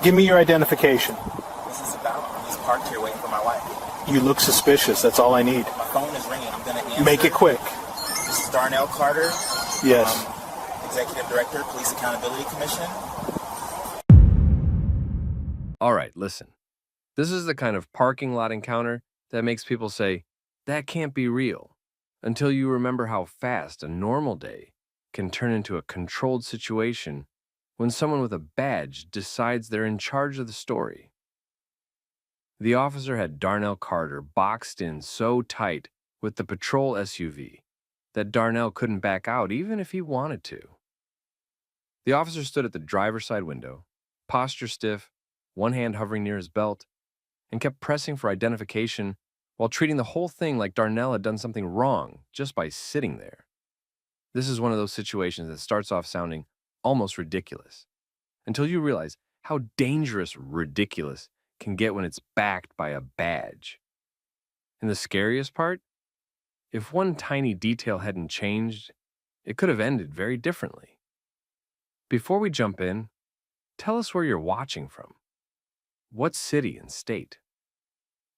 Give me your identification. This is about. I'm just parked here waiting for my wife. You look suspicious. That's all I need. My phone is ringing. I'm going to answer. Make it quick. This is Darnell Carter. Yes. Executive Director, Police Accountability Commission. All right, listen. This is the kind of parking lot encounter that makes people say, that can't be real, until you remember how fast a normal day can turn into a controlled situation when someone with a badge decides they're in charge of the story. The officer had Darnell Carter boxed in so tight with the patrol SUV that Darnell couldn't back out even if he wanted to. The officer stood at the driver's side window, posture stiff, one hand hovering near his belt, and kept pressing for identification while treating the whole thing like Darnell had done something wrong just by sitting there. This is one of those situations that starts off sounding almost ridiculous, until you realize how dangerous ridiculous can get when it's backed by a badge. And the scariest part? If one tiny detail hadn't changed, it could have ended very differently. Before we jump in, tell us where you're watching from. What city and state?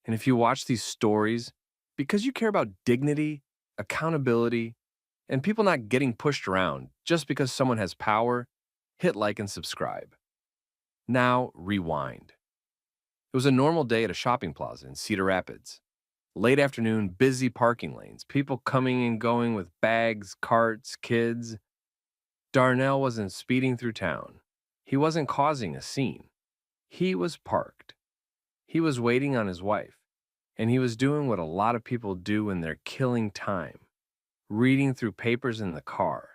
And if you watch these stories because you care about dignity, accountability, and people not getting pushed around just because someone has power, hit like and subscribe. Now, rewind. It was a normal day at a shopping plaza in Cedar Rapids. Late afternoon, busy parking lanes, people coming and going with bags, carts, kids. Darnell wasn't speeding through town. He wasn't causing a scene. He was parked. He was waiting on his wife, and he was doing what a lot of people do when they're killing time, reading through papers in the car,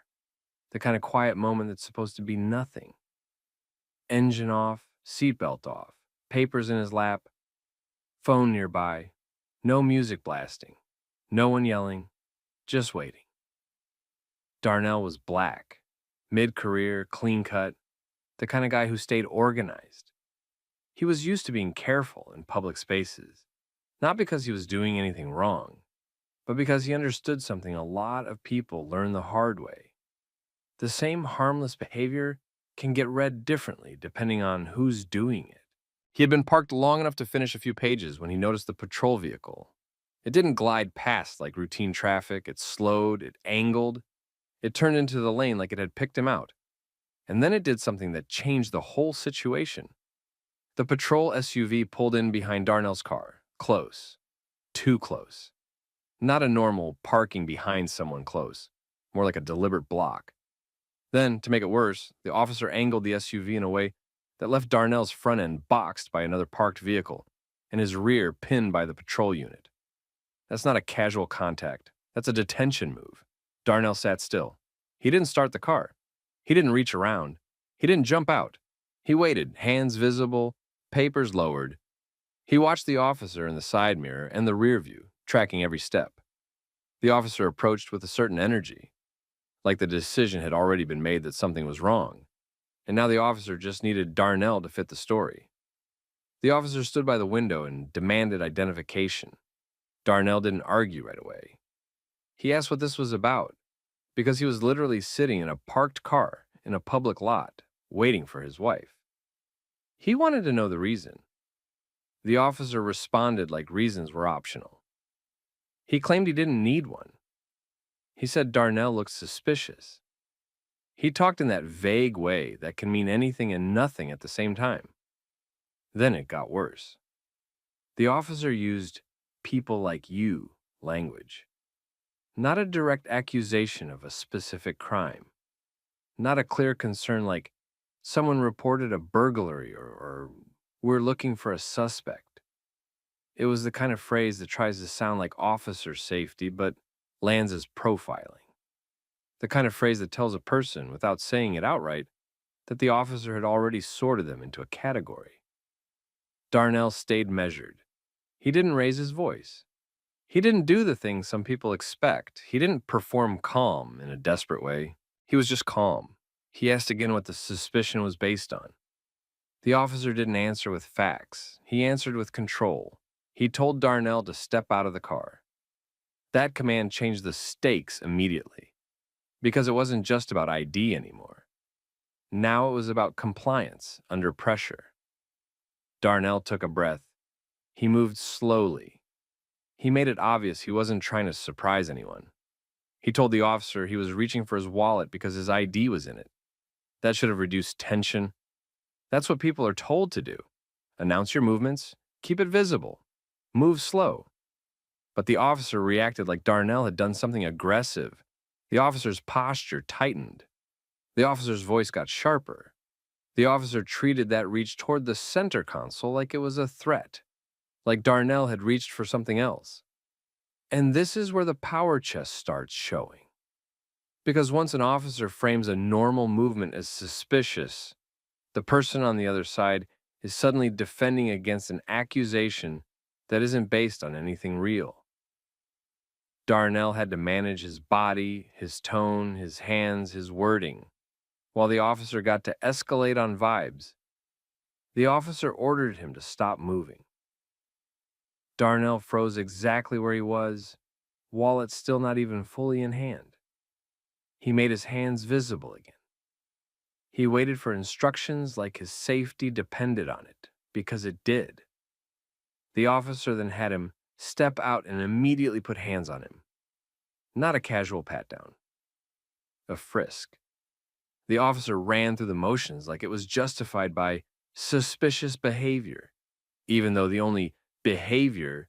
the kind of quiet moment that's supposed to be nothing. Engine off, seatbelt off, papers in his lap, phone nearby, no music blasting, no one yelling, just waiting. Darnell was black, mid-career, clean-cut, the kind of guy who stayed organized. He was used to being careful in public spaces, not because he was doing anything wrong, but because he understood something a lot of people learn the hard way. The same harmless behavior can get read differently depending on who's doing it. He had been parked long enough to finish a few pages when he noticed the patrol vehicle. It didn't glide past like routine traffic, it slowed, it angled, it turned into the lane like it had picked him out. And then it did something that changed the whole situation. The patrol SUV pulled in behind Darnell's car, close, too close. Not a normal parking behind someone close, more like a deliberate block. Then, to make it worse, the officer angled the SUV in a way that left Darnell's front end boxed by another parked vehicle and his rear pinned by the patrol unit. That's not a casual contact. That's a detention move. Darnell sat still. He didn't start the car. He didn't reach around. He didn't jump out. He waited, hands visible, papers lowered. He watched the officer in the side mirror and the rear view, tracking every step. The officer approached with a certain energy, like the decision had already been made that something was wrong, and now the officer just needed Darnell to fit the story. The officer stood by the window and demanded identification. Darnell didn't argue right away. He asked what this was about, because he was literally sitting in a parked car in a public lot, waiting for his wife. He wanted to know the reason. The officer responded like reasons were optional. He claimed he didn't need one. He said Darnell looked suspicious. He talked in that vague way that can mean anything and nothing at the same time. Then it got worse. The officer used "people like you" language. Not a direct accusation of a specific crime. Not a clear concern like, someone reported a burglary or we're looking for a suspect. It was the kind of phrase that tries to sound like officer safety but lands as profiling. The kind of phrase that tells a person, without saying it outright, that the officer had already sorted them into a category. Darnell stayed measured. He didn't raise his voice. He didn't do the things some people expect. He didn't perform calm in a desperate way. He was just calm. He asked again what the suspicion was based on. The officer didn't answer with facts. He answered with control. He told Darnell to step out of the car. That command changed the stakes immediately, because it wasn't just about ID anymore. Now it was about compliance under pressure. Darnell took a breath. He moved slowly. He made it obvious he wasn't trying to surprise anyone. He told the officer he was reaching for his wallet because his ID was in it. That should have reduced tension. That's what people are told to do. Announce your movements, keep it visible, move slow. But the officer reacted like Darnell had done something aggressive. The officer's posture tightened. The officer's voice got sharper. The officer treated that reach toward the center console like it was a threat, like Darnell had reached for something else. And this is where the power chest starts showing. Because once an officer frames a normal movement as suspicious, the person on the other side is suddenly defending against an accusation that isn't based on anything real. Darnell had to manage his body, his tone, his hands, his wording, while the officer got to escalate on vibes. The officer ordered him to stop moving. Darnell froze exactly where he was, wallet still not even fully in hand. He made his hands visible again. He waited for instructions like his safety depended on it, because it did. The officer then had him step out and immediately put hands on him. Not a casual pat-down. A frisk. The officer ran through the motions like it was justified by suspicious behavior, even though the only behavior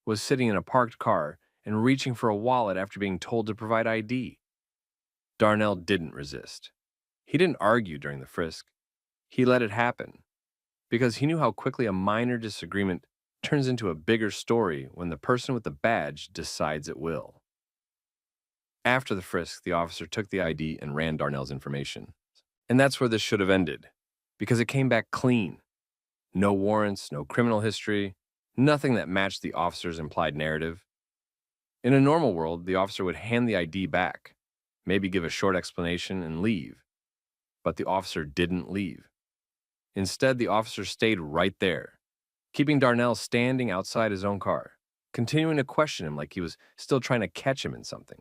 was sitting in a parked car and reaching for a wallet after being told to provide ID. Darnell didn't resist. He didn't argue during the frisk. He let it happen, because he knew how quickly a minor disagreement turns into a bigger story when the person with the badge decides it will. After the frisk, the officer took the ID and ran Darnell's information. And that's where this should have ended, because it came back clean. No warrants, no criminal history, nothing that matched the officer's implied narrative. In a normal world, the officer would hand the ID back, maybe give a short explanation and leave. But the officer didn't leave. Instead, the officer stayed right there, keeping Darnell standing outside his own car, continuing to question him like he was still trying to catch him in something.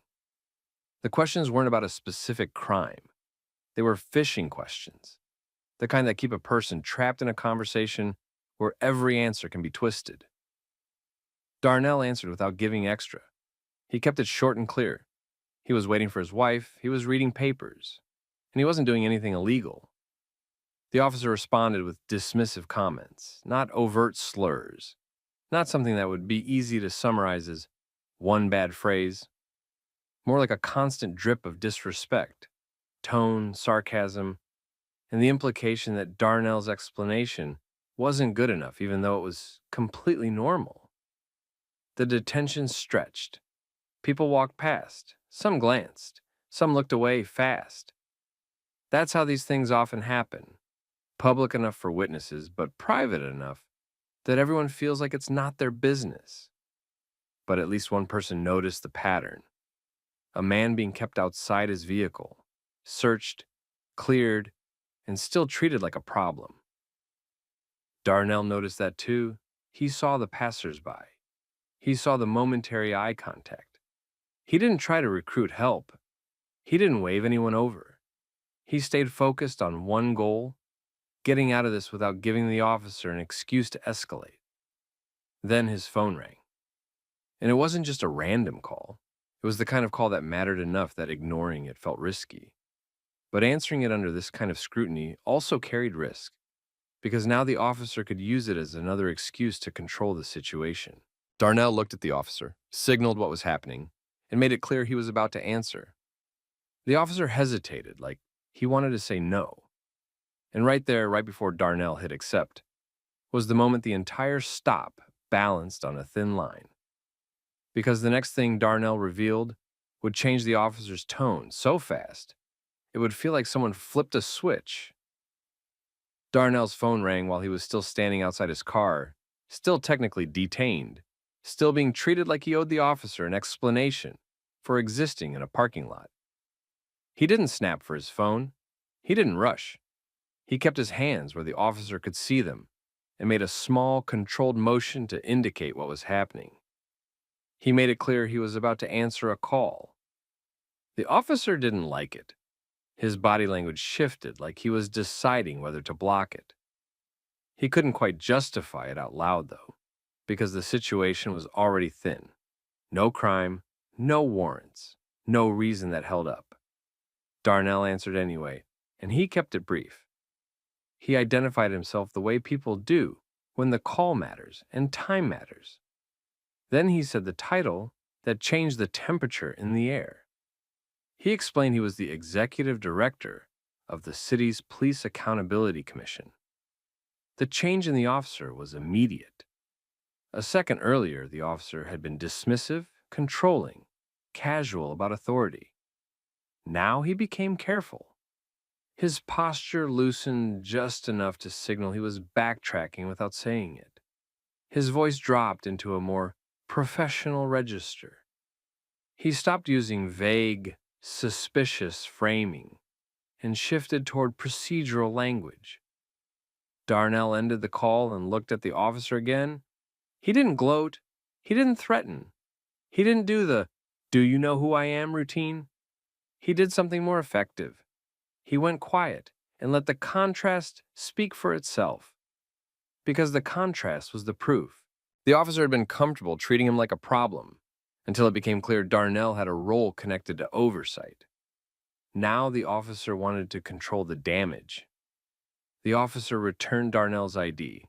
The questions weren't about a specific crime. They were fishing questions, the kind that keep a person trapped in a conversation where every answer can be twisted. Darnell answered without giving extra. He kept it short and clear. He was waiting for his wife, he was reading papers, and he wasn't doing anything illegal. The officer responded with dismissive comments, not overt slurs, not something that would be easy to summarize as one bad phrase, more like a constant drip of disrespect, tone, sarcasm, and the implication that Darnell's explanation wasn't good enough even though it was completely normal. The detention stretched. People walked past, some glanced, some looked away fast. That's how these things often happen. Public enough for witnesses, but private enough that everyone feels like it's not their business. But at least one person noticed the pattern. A man being kept outside his vehicle, searched, cleared, and still treated like a problem. Darnell noticed that too. He saw the passersby. He saw the momentary eye contact. He didn't try to recruit help. He didn't wave anyone over. He stayed focused on one goal: getting out of this without giving the officer an excuse to escalate. Then his phone rang. And it wasn't just a random call. It was the kind of call that mattered enough that ignoring it felt risky. But answering it under this kind of scrutiny also carried risk, because now the officer could use it as another excuse to control the situation. Darnell looked at the officer, signaled what was happening, and made it clear he was about to answer. The officer hesitated, like he wanted to say no. And right there, right before Darnell hit accept, was the moment the entire stop balanced on a thin line. Because the next thing Darnell revealed would change the officer's tone so fast, it would feel like someone flipped a switch. Darnell's phone rang while he was still standing outside his car, still technically detained, still being treated like he owed the officer an explanation for existing in a parking lot. He didn't snap for his phone. He didn't rush. He kept his hands where the officer could see them and made a small, controlled motion to indicate what was happening. He made it clear he was about to answer a call. The officer didn't like it. His body language shifted like he was deciding whether to block it. He couldn't quite justify it out loud, though, because the situation was already thin. No crime, no warrants, no reason that held up. Darnell answered anyway, and he kept it brief. He identified himself the way people do when the call matters and time matters. Then he said the title that changed the temperature in the air. He explained he was the executive director of the city's Police Accountability Commission. The change in the officer was immediate. A second earlier, the officer had been dismissive, controlling, casual about authority. Now he became careful. His posture loosened just enough to signal he was backtracking without saying it. His voice dropped into a more professional register. He stopped using vague, suspicious framing and shifted toward procedural language. Darnell ended the call and looked at the officer again. He didn't gloat. He didn't threaten. He didn't do the "do you know who I am" routine. He did something more effective. He went quiet and let the contrast speak for itself. Because the contrast was the proof. The officer had been comfortable treating him like a problem until it became clear Darnell had a role connected to oversight. Now the officer wanted to control the damage. The officer returned Darnell's ID.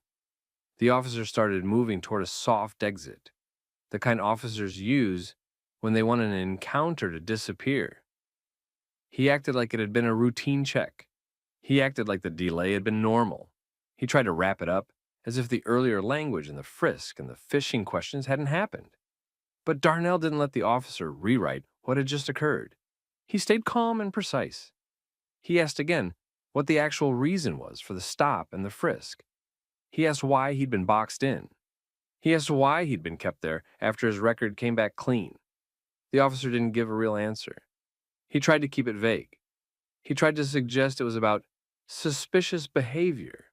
The officer started moving toward a soft exit, the kind officers use when they want an encounter to disappear. He acted like it had been a routine check. He acted like the delay had been normal. He tried to wrap it up as if the earlier language and the frisk and the fishing questions hadn't happened. But Darnell didn't let the officer rewrite what had just occurred. He stayed calm and precise. He asked again what the actual reason was for the stop and the frisk. He asked why he'd been boxed in. He asked why he'd been kept there after his record came back clean. The officer didn't give a real answer. He tried to keep it vague. He tried to suggest it was about suspicious behavior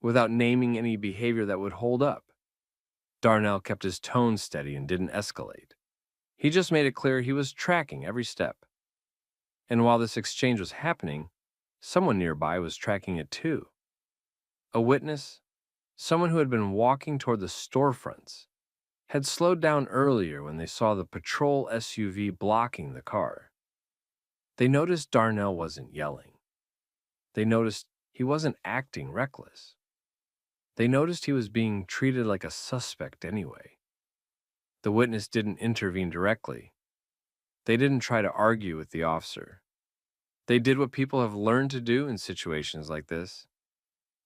without naming any behavior that would hold up. Darnell kept his tone steady and didn't escalate. He just made it clear he was tracking every step. And while this exchange was happening, someone nearby was tracking it too. A witness, someone who had been walking toward the storefronts, had slowed down earlier when they saw the patrol SUV blocking the car. They noticed Darnell wasn't yelling. They noticed he wasn't acting reckless. They noticed he was being treated like a suspect anyway. The witness didn't intervene directly. They didn't try to argue with the officer. They did what people have learned to do in situations like this.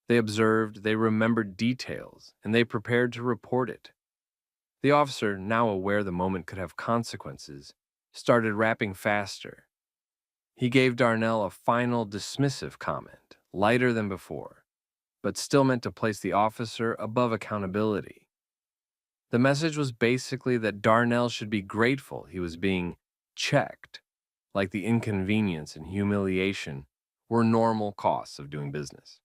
They observed, they remembered details, and they prepared to report it. The officer, now aware the moment could have consequences, started rapping faster. He gave Darnell a final dismissive comment, lighter than before, but still meant to place the officer above accountability. The message was basically that Darnell should be grateful he was being checked, like the inconvenience and humiliation were normal costs of doing business.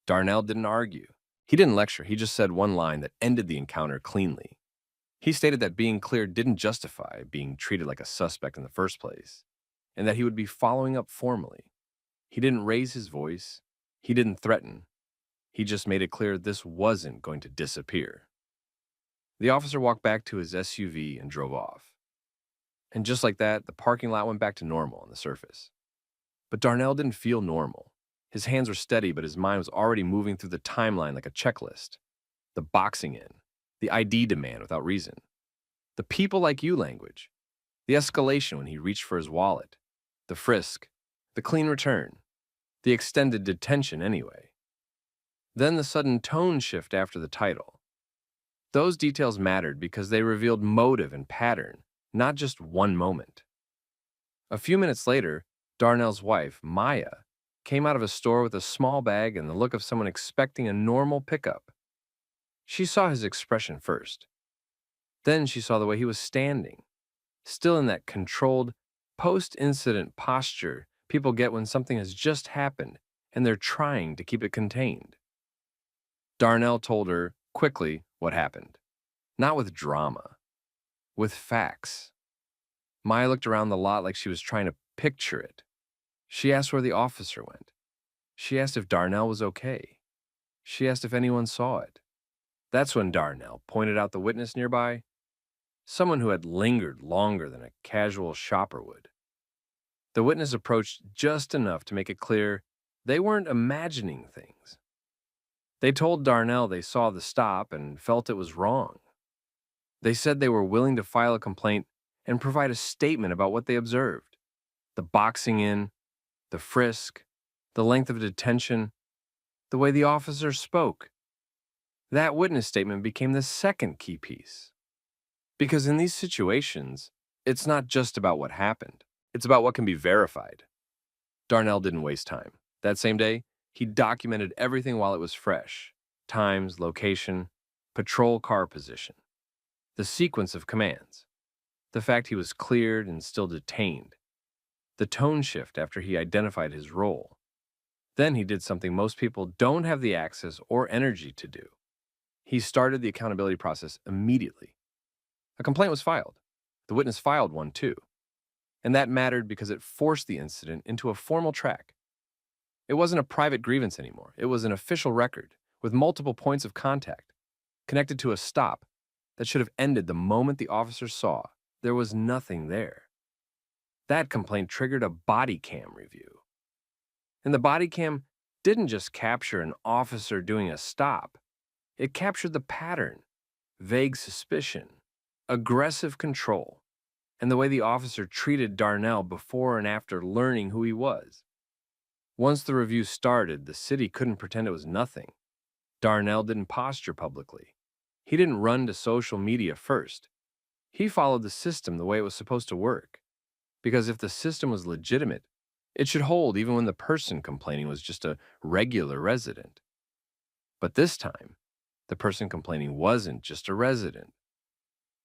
Darnell didn't argue. He didn't lecture. He just said one line that ended the encounter cleanly. He stated that being cleared didn't justify being treated like a suspect in the first place, and that he would be following up formally. He didn't raise his voice. He didn't threaten. He just made it clear this wasn't going to disappear. The officer walked back to his SUV and drove off. And just like that, the parking lot went back to normal on the surface. But Darnell didn't feel normal. His hands were steady, but his mind was already moving through the timeline like a checklist. The boxing in, the ID demand without reason, the people like you language, the escalation when he reached for his wallet, the frisk, the clean return, the extended detention anyway. Then the sudden tone shift after the title. Those details mattered because they revealed motive and pattern, not just one moment. A few minutes later, Darnell's wife, Maya, came out of a store with a small bag and the look of someone expecting a normal pickup. She saw his expression first. Then she saw the way he was standing, still in that controlled, post-incident posture people get when something has just happened and they're trying to keep it contained. Darnell told her, quickly, what happened. Not with drama, with facts. Maya looked around the lot like she was trying to picture it. She asked where the officer went. She asked if Darnell was okay. She asked if anyone saw it. That's when Darnell pointed out the witness nearby, someone who had lingered longer than a casual shopper would. The witness approached just enough to make it clear they weren't imagining things. They told Darnell they saw the stop and felt it was wrong. They said they were willing to file a complaint and provide a statement about what they observed: the boxing in, the frisk, the length of detention, the way the officer spoke. That witness statement became the second key piece. Because in these situations, it's not just about what happened, it's about what can be verified. Darnell didn't waste time. That same day, he documented everything while it was fresh: times, location, patrol car position, the sequence of commands, the fact he was cleared and still detained, the tone shift after he identified his role. Then he did something most people don't have the access or energy to do. He started the accountability process immediately. A complaint was filed. The witness filed one too. And that mattered because it forced the incident into a formal track. It wasn't a private grievance anymore. It was an official record with multiple points of contact connected to a stop that should have ended the moment the officer saw there was nothing there. That complaint triggered a body cam review. And the body cam didn't just capture an officer doing a stop. It captured the pattern: vague suspicion, aggressive control, and the way the officer treated Darnell before and after learning who he was. Once the review started, the city couldn't pretend it was nothing. Darnell didn't posture publicly. He didn't run to social media first. He followed the system the way it was supposed to work. Because if the system was legitimate, it should hold even when the person complaining was just a regular resident. But this time, the person complaining wasn't just a resident.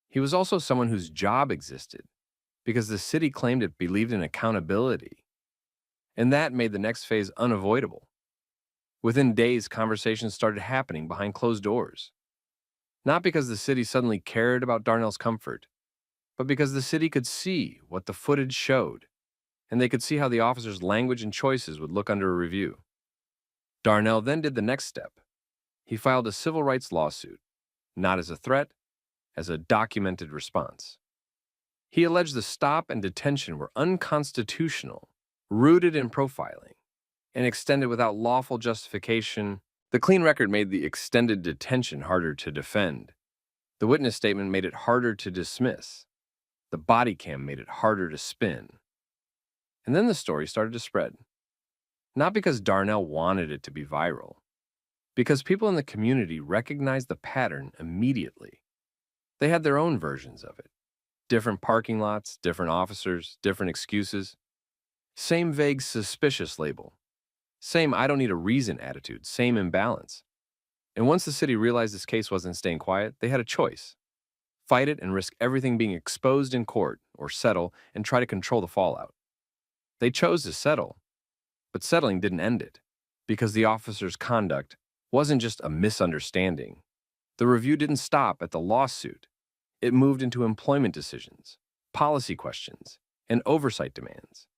He was also someone whose job existed, because the city claimed it believed in accountability. And that made the next phase unavoidable. Within days, conversations started happening behind closed doors. Not because the city suddenly cared about Darnell's comfort, but because the city could see what the footage showed, and they could see how the officer's language and choices would look under a review. Darnell then did the next step. He filed a civil rights lawsuit, not as a threat, as a documented response. He alleged the stop and detention were unconstitutional, rooted in profiling, and extended without lawful justification. The clean record made the extended detention harder to defend. The witness statement made it harder to dismiss. The body cam made it harder to spin. And then the story started to spread. Not because Darnell wanted it to be viral, because people in the community recognized the pattern immediately. They had their own versions of it. Different parking lots, different officers, different excuses. Same vague suspicious label. Same I don't need a reason attitude, same imbalance. And once the city realized this case wasn't staying quiet, they had a choice: fight it and risk everything being exposed in court, or settle and try to control the fallout. They chose to settle, but settling didn't end it, because the officer's conduct wasn't just a misunderstanding. The review didn't stop at the lawsuit. It moved into employment decisions, policy questions, and oversight demands.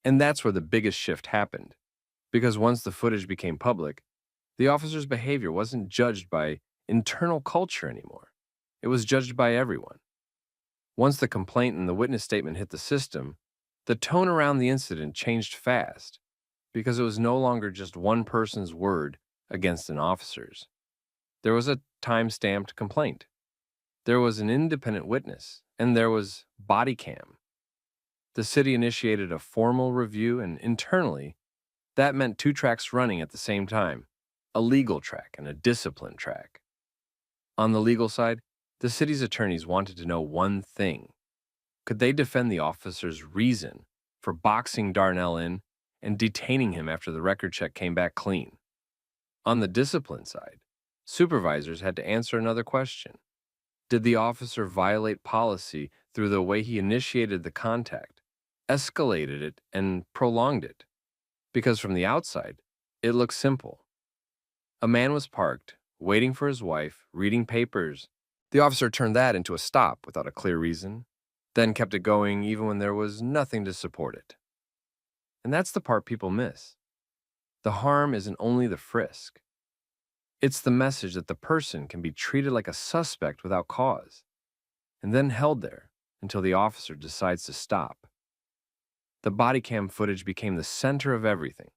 And that's where the biggest shift happened, because once the footage became public, the officer's behavior wasn't judged by internal culture anymore. It was judged by everyone. Once the complaint and the witness statement hit the system, the tone around the incident changed fast, because it was no longer just one person's word against an officer's. There was a time-stamped complaint. There was an independent witness, and there was Bodycam. The city initiated a formal review, and internally, that meant 2 tracks running at the same time: a legal track and a discipline track. On the legal side, the city's attorneys wanted to know one thing: could they defend the officer's reason for boxing Darnell in and detaining him after the record check came back clean? On the discipline side, supervisors had to answer another question: did the officer violate policy through the way he initiated the contact, escalated it, and prolonged it? Because from the outside, it looked simple. A man was parked, waiting for his wife, reading papers. The officer turned that into a stop without a clear reason, then kept it going even when there was nothing to support it. And that's the part people miss. The harm isn't only the frisk. It's the message that the person can be treated like a suspect without cause, and then held there until the officer decides to stop. The body cam footage became the center of everything.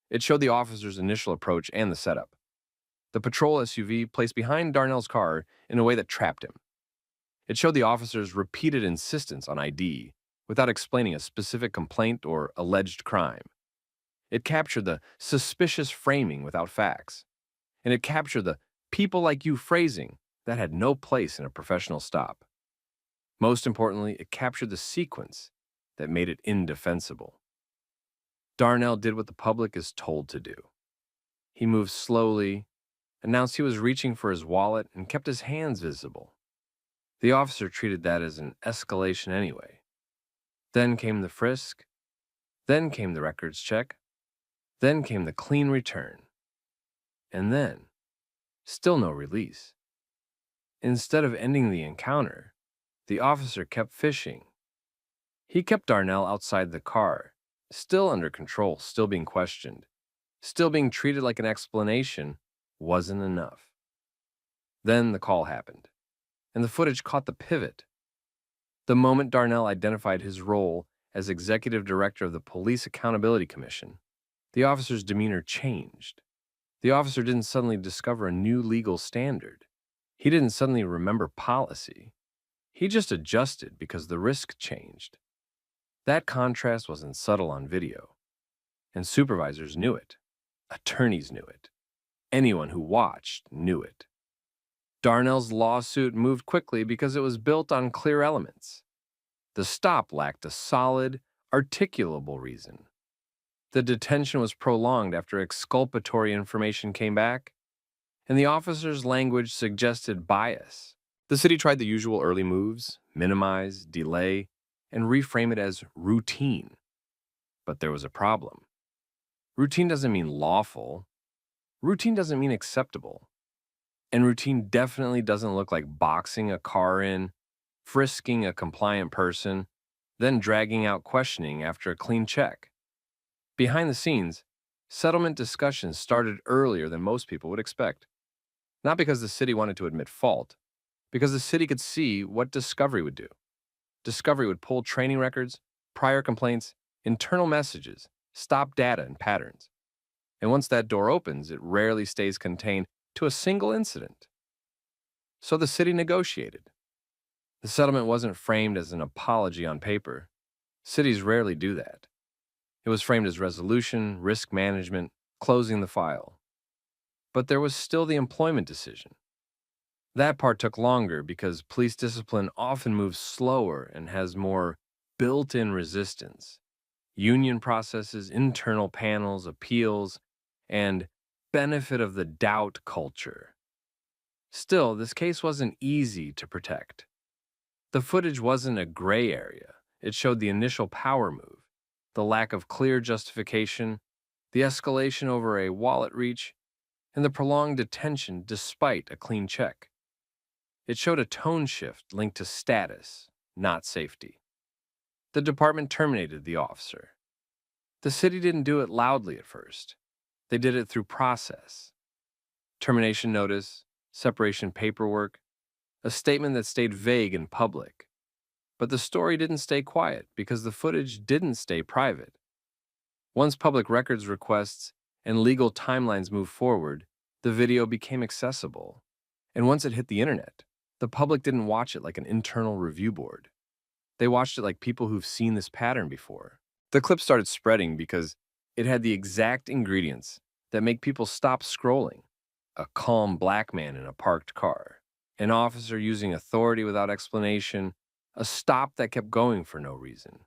It showed the officer's initial approach and the setup. The patrol SUV placed behind Darnell's car in a way that trapped him. It showed the officer's repeated insistence on ID without explaining a specific complaint or alleged crime. It captured the suspicious framing without facts. And it captured the people like you phrasing that had no place in a professional stop. Most importantly, it captured the sequence that made it indefensible. Darnell did what the public is told to do. He moved slowly, announced he was reaching for his wallet, and kept his hands visible. The officer treated that as an escalation anyway. Then came the frisk. Then came the records check. Then came the clean return. And then, still no release. Instead of ending the encounter, the officer kept fishing. He kept Darnell outside the car, still under control, still being questioned, still being treated like an explanation wasn't enough. Then the call happened, and the footage caught the pivot. The moment Darnell identified his role as executive director of the Police Accountability Commission, the officer's demeanor changed. The officer didn't suddenly discover a new legal standard. He didn't suddenly remember policy. He just adjusted because the risk changed. That contrast wasn't subtle on video, and supervisors knew it. Attorneys knew it. Anyone who watched knew it. Darnell's lawsuit moved quickly because it was built on clear elements. The stop lacked a solid, articulable reason. The detention was prolonged after exculpatory information came back, and the officer's language suggested bias. The city tried the usual early moves, minimize, delay, and reframe it as routine. But there was a problem. Routine doesn't mean lawful. Routine doesn't mean acceptable. And routine definitely doesn't look like boxing a car in, frisking a compliant person, then dragging out questioning after a clean check. Behind the scenes, settlement discussions started earlier than most people would expect. Not because the city wanted to admit fault, because the city could see what discovery would do. Discovery would pull training records, prior complaints, internal messages, stop data and patterns. And once that door opens, it rarely stays contained to a single incident. So the city negotiated. The settlement wasn't framed as an apology on paper. Cities rarely do that. It was framed as resolution, risk management, closing the file. But there was still the employment decision. That part took longer because police discipline often moves slower and has more built-in resistance. Union processes, internal panels, appeals, and benefit of the doubt culture. Still, this case wasn't easy to protect. The footage wasn't a gray area. It showed the initial power move, the lack of clear justification, the escalation over a wallet reach, and the prolonged detention despite a clean check. It showed a tone shift linked to status, not safety. The department terminated the officer. The city didn't do it loudly at first. They did it through process. Termination notice, separation paperwork, a statement that stayed vague in public. But the story didn't stay quiet because the footage didn't stay private. Once public records requests and legal timelines moved forward, the video became accessible. And once it hit the internet, the public didn't watch it like an internal review board. They watched it like people who've seen this pattern before. The clip started spreading because it had the exact ingredients that make people stop scrolling. A calm black man in a parked car, an officer using authority without explanation, a stop that kept going for no reason,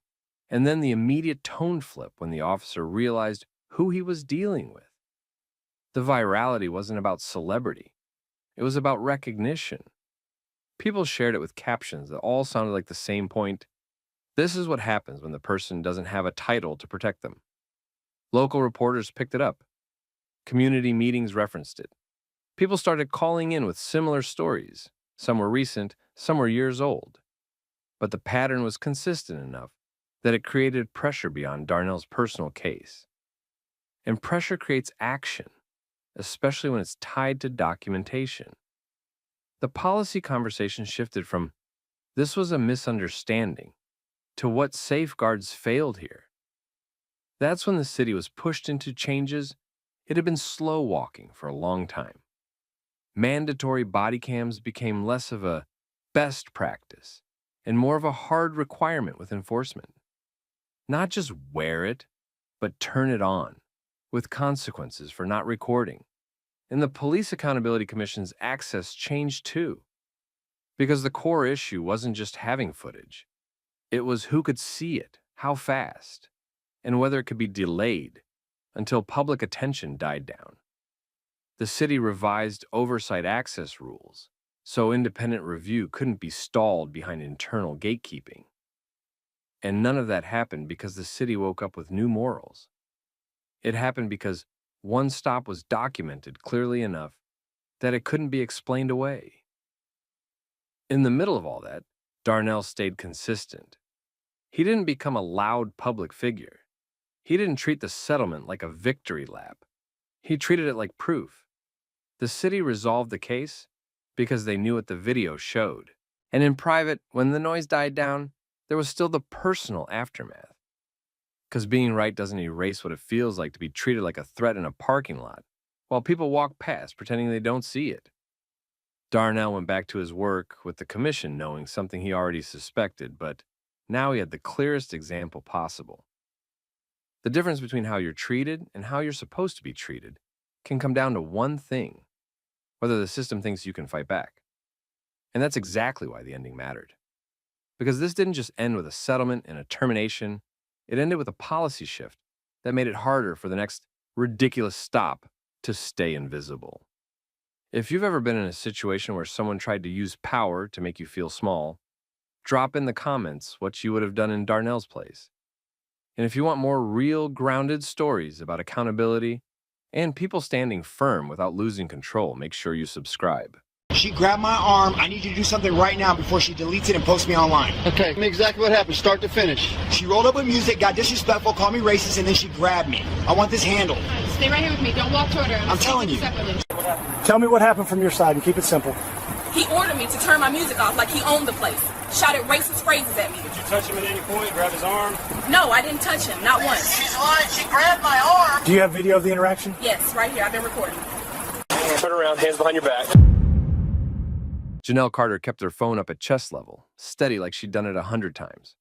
and then the immediate tone flip when the officer realized who he was dealing with. The virality wasn't about celebrity. It was about recognition. People shared it with captions that all sounded like the same point. This is what happens when the person doesn't have a title to protect them. Local reporters picked it up. Community meetings referenced it. People started calling in with similar stories. Some were recent, some were years old. But the pattern was consistent enough that it created pressure beyond Darnell's personal case. And pressure creates action. especially when it's tied to documentation. The policy conversation shifted from this was a misunderstanding to what safeguards failed here. That's when the city was pushed into changes it had been slow walking for a long time. Mandatory body cams became less of a best practice and more of a hard requirement with enforcement. Not just wear it, but turn it on, with consequences for not recording. And the Police Accountability Commission's access changed too, because the core issue wasn't just having footage. It was who could see it, how fast, and whether it could be delayed until public attention died down. The city revised oversight access rules, so independent review couldn't be stalled behind internal gatekeeping. And none of that happened because the city woke up with new morals. It happened because one stop was documented clearly enough that it couldn't be explained away. In the middle of all that, Darnell stayed consistent. He didn't become a loud public figure. He didn't treat the settlement like a victory lap. He treated it like proof. The city resolved the case because they knew what the video showed. And in private, when the noise died down, there was still the personal aftermath. Because being right doesn't erase what it feels like to be treated like a threat in a parking lot, while people walk past pretending they don't see it. Darnell went back to his work with the commission knowing something he already suspected, but now he had the clearest example possible. The difference between how you're treated and how you're supposed to be treated can come down to one thing: whether the system thinks you can fight back. And that's exactly why the ending mattered. Because this didn't just end with a settlement and a termination, it ended with a policy shift that made it harder for the next ridiculous stop to stay invisible. If you've ever been in a situation where someone tried to use power to make you feel small, drop in the comments what you would have done in Darnell's place. And if you want more real, grounded stories about accountability and people standing firm without losing control, make sure you subscribe. She grabbed my arm. I need you to do something right now before she deletes it and posts me online. Okay, tell me exactly what happened, start to finish. She rolled up with music, got disrespectful, called me racist, and then she grabbed me. I want this handled. Stay right here with me. Don't walk toward her. I'm telling you. Separately. Tell me what happened from your side and keep it simple. He ordered me to turn my music off like he owned the place. Shouted racist phrases at me. Did you touch him at any point? Grab his arm? No, I didn't touch him. Not once. She's lying. She grabbed my arm. Do you have video of the interaction? Yes, right here. I've been recording. Turn around, hands behind your back. Janelle Carter kept her phone up at chest level, steady like she'd done it 100 times,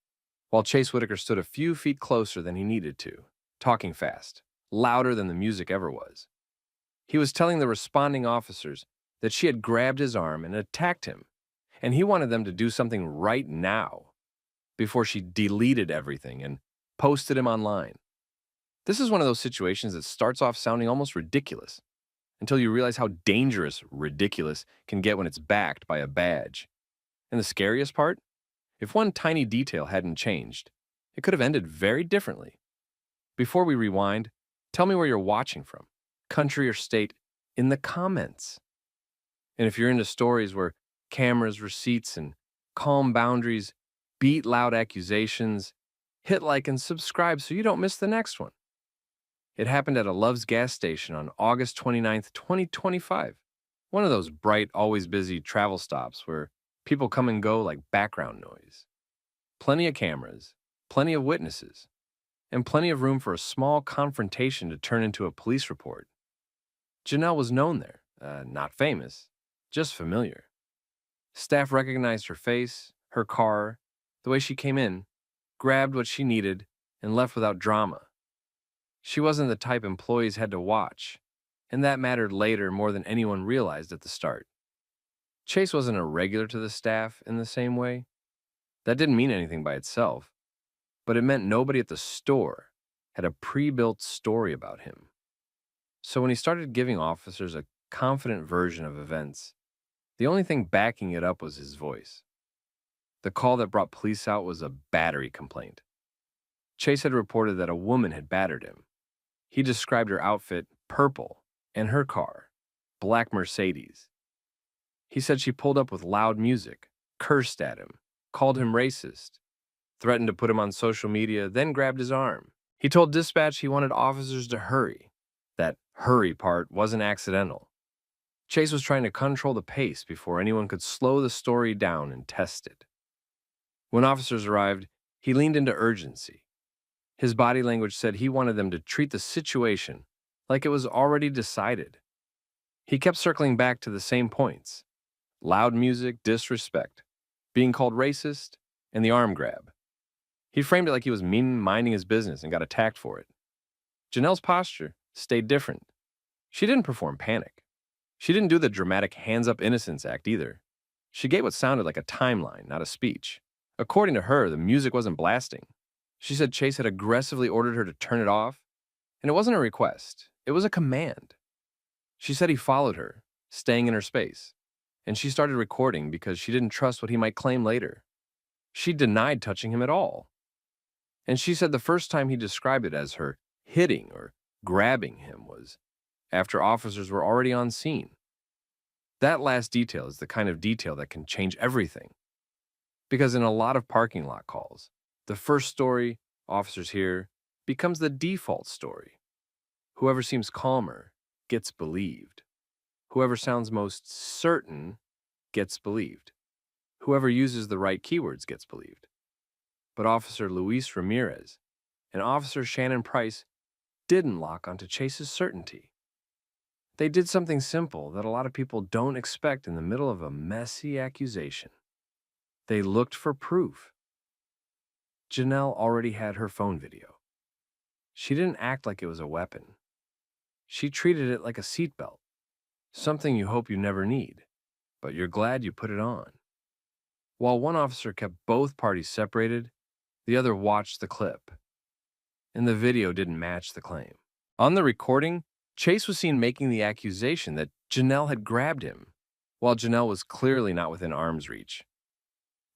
while Chase Whitaker stood a few feet closer than he needed to, talking fast, louder than the music ever was. He was telling the responding officers that she had grabbed his arm and attacked him, and he wanted them to do something right now, before she deleted everything and posted him online. This is one of those situations that starts off sounding almost ridiculous, until you realize how dangerous ridiculous can get when it's backed by a badge. And the scariest part? If one tiny detail hadn't changed, it could have ended very differently. Before we rewind, tell me where you're watching from, country or state, in the comments. And if you're into stories where cameras, receipts, and calm boundaries beat loud accusations, hit like and subscribe so you don't miss the next one. It happened at a Love's gas station on August 29th, 2025. One of those bright, always busy travel stops where people come and go like background noise. Plenty of cameras, plenty of witnesses, and plenty of room for a small confrontation to turn into a police report. Janelle was known there, not famous, just familiar. Staff recognized her face, her car, the way she came in, grabbed what she needed, and left without drama. She wasn't the type employees had to watch, and that mattered later more than anyone realized at the start. Chase wasn't a regular to the staff in the same way. That didn't mean anything by itself, but it meant nobody at the store had a pre-built story about him. So when he started giving officers a confident version of events, the only thing backing it up was his voice. The call that brought police out was a battery complaint. Chase had reported that a woman had battered him. He described her outfit purple and her car, black Mercedes. He said she pulled up with loud music, cursed at him, called him racist, threatened to put him on social media, then grabbed his arm. He told dispatch he wanted officers to hurry, that hurry part wasn't accidental. Chase was trying to control the pace before anyone could slow the story down and test it. When officers arrived, he leaned into urgency. His body language said he wanted them to treat the situation like it was already decided. He kept circling back to the same points: loud music, disrespect, being called racist, and the arm grab. He framed it like he was minding his business and got attacked for it. Janelle's posture stayed different. She didn't perform panic. She didn't do the dramatic hands-up innocence act either. She gave what sounded like a timeline, not a speech. According to her, the music wasn't blasting. She said Chase had aggressively ordered her to turn it off, and it wasn't a request, it was a command. She said he followed her, staying in her space, and she started recording because she didn't trust what he might claim later. She denied touching him at all. And she said the first time he described it as her hitting or grabbing him was after officers were already on scene. That last detail is the kind of detail that can change everything. Because in a lot of parking lot calls, the first story officers hear becomes the default story. Whoever seems calmer gets believed. Whoever sounds most certain gets believed. Whoever uses the right keywords gets believed. But Officer Luis Ramirez and Officer Shannon Price didn't lock onto Chase's certainty. They did something simple that a lot of people don't expect in the middle of a messy accusation. They looked for proof. Janelle already had her phone video. She didn't act like it was a weapon. She treated it like a seatbelt, something you hope you never need, but you're glad you put it on. While one officer kept both parties separated, the other watched the clip, and the video didn't match the claim. On the recording, Chase was seen making the accusation that Janelle had grabbed him, while Janelle was clearly not within arm's reach.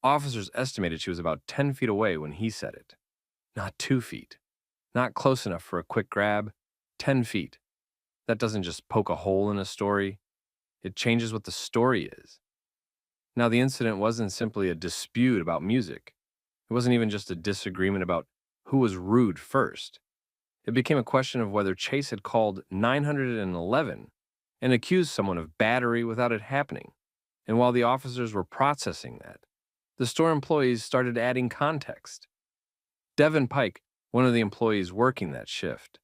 Officers estimated she was about 10 feet away when he said it. Not 2 feet. Not close enough for a quick grab. 10 feet. That doesn't just poke a hole in a story. It changes what the story is. Now, the incident wasn't simply a dispute about music. It wasn't even just a disagreement about who was rude first. It became a question of whether Chase had called 911 and accused someone of battery without it happening. And while the officers were processing that, the store employees started adding context. Devin Pike, one of the employees working that shift,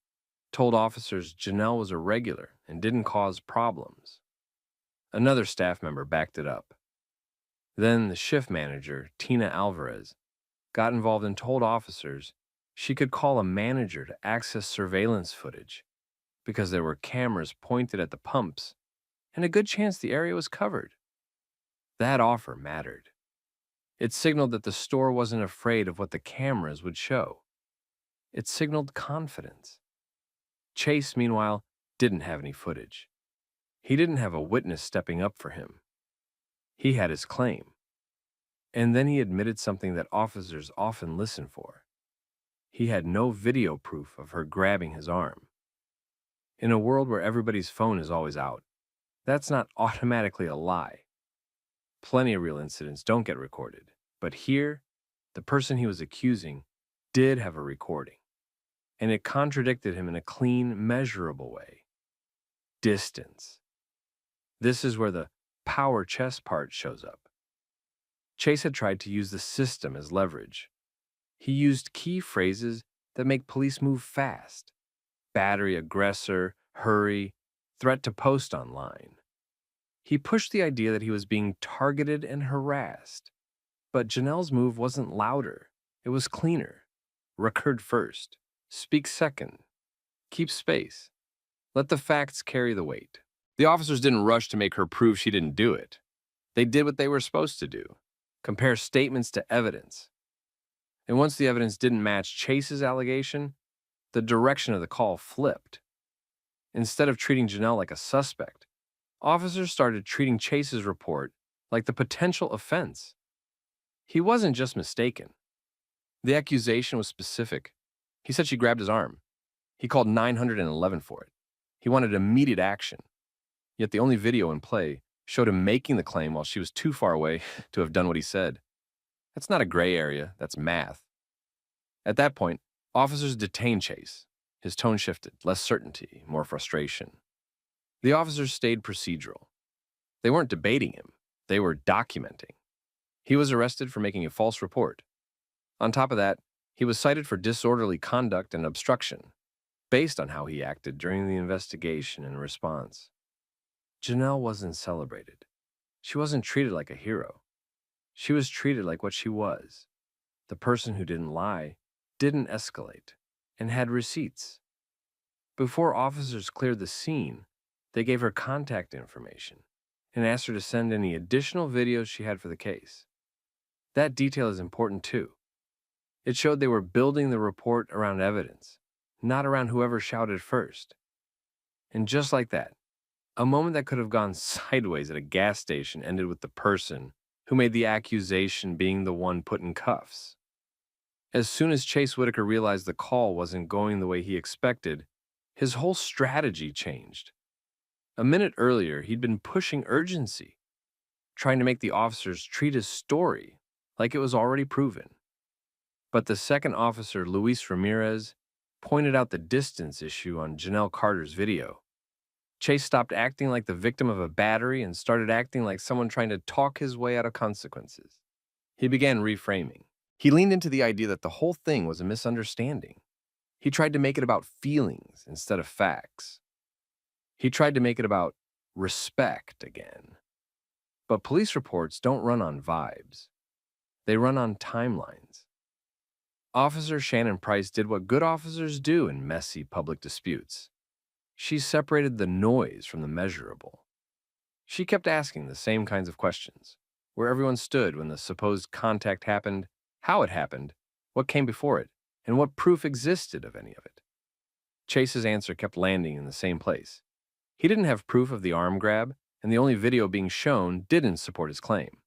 told officers Janelle was a regular and didn't cause problems. Another staff member backed it up. Then the shift manager, Tina Alvarez, got involved and told officers she could call a manager to access surveillance footage because there were cameras pointed at the pumps and a good chance the area was covered. That offer mattered. It signaled that the store wasn't afraid of what the cameras would show. It signaled confidence. Chase, meanwhile, didn't have any footage. He didn't have a witness stepping up for him. He had his claim. And then he admitted something that officers often listen for. He had no video proof of her grabbing his arm. In a world where everybody's phone is always out, that's not automatically a lie. Plenty of real incidents don't get recorded, but here, the person he was accusing did have a recording, and it contradicted him in a clean, measurable way. Distance. This is where the power chess part shows up. Chase had tried to use the system as leverage. He used key phrases that make police move fast: battery, aggressor, hurry, threat to post online. He pushed the idea that he was being targeted and harassed. But Janelle's move wasn't louder. It was cleaner. Record first. Speak second. Keep space. Let the facts carry the weight. The officers didn't rush to make her prove she didn't do it. They did what they were supposed to do: compare statements to evidence. And once the evidence didn't match Chase's allegation, the direction of the call flipped. Instead of treating Janelle like a suspect, officers started treating Chase's report like the potential offense. He wasn't just mistaken. The accusation was specific. He said she grabbed his arm. He called 911 for it. He wanted immediate action. Yet the only video in play showed him making the claim while she was too far away to have done what he said. That's not a gray area, that's math. At that point, officers detained Chase. His tone shifted, less certainty, more frustration. The officers stayed procedural. They weren't debating him. They were documenting. He was arrested for making a false report. On top of that, he was cited for disorderly conduct and obstruction, based on how he acted during the investigation and response. Janelle wasn't celebrated. She wasn't treated like a hero. She was treated like what she was, the person who didn't lie, didn't escalate, and had receipts. Before officers cleared the scene, they gave her contact information and asked her to send any additional videos she had for the case. That detail is important too. It showed they were building the report around evidence, not around whoever shouted first. And just like that, a moment that could have gone sideways at a gas station ended with the person who made the accusation being the one put in cuffs. As soon as Chase Whitaker realized the call wasn't going the way he expected, his whole strategy changed. A minute earlier, he'd been pushing urgency, trying to make the officers treat his story like it was already proven. But the second officer, Luis Ramirez, pointed out the distance issue on Janelle Carter's video. Chase stopped acting like the victim of a battery and started acting like someone trying to talk his way out of consequences. He began reframing. He leaned into the idea that the whole thing was a misunderstanding. He tried to make it about feelings instead of facts. He tried to make it about respect again. But police reports don't run on vibes. They run on timelines. Officer Shannon Price did what good officers do in messy public disputes. She separated the noise from the measurable. She kept asking the same kinds of questions: where everyone stood when the supposed contact happened, how it happened, what came before it, and what proof existed of any of it. Chase's answer kept landing in the same place. He didn't have proof of the arm grab, and the only video being shown didn't support his claim.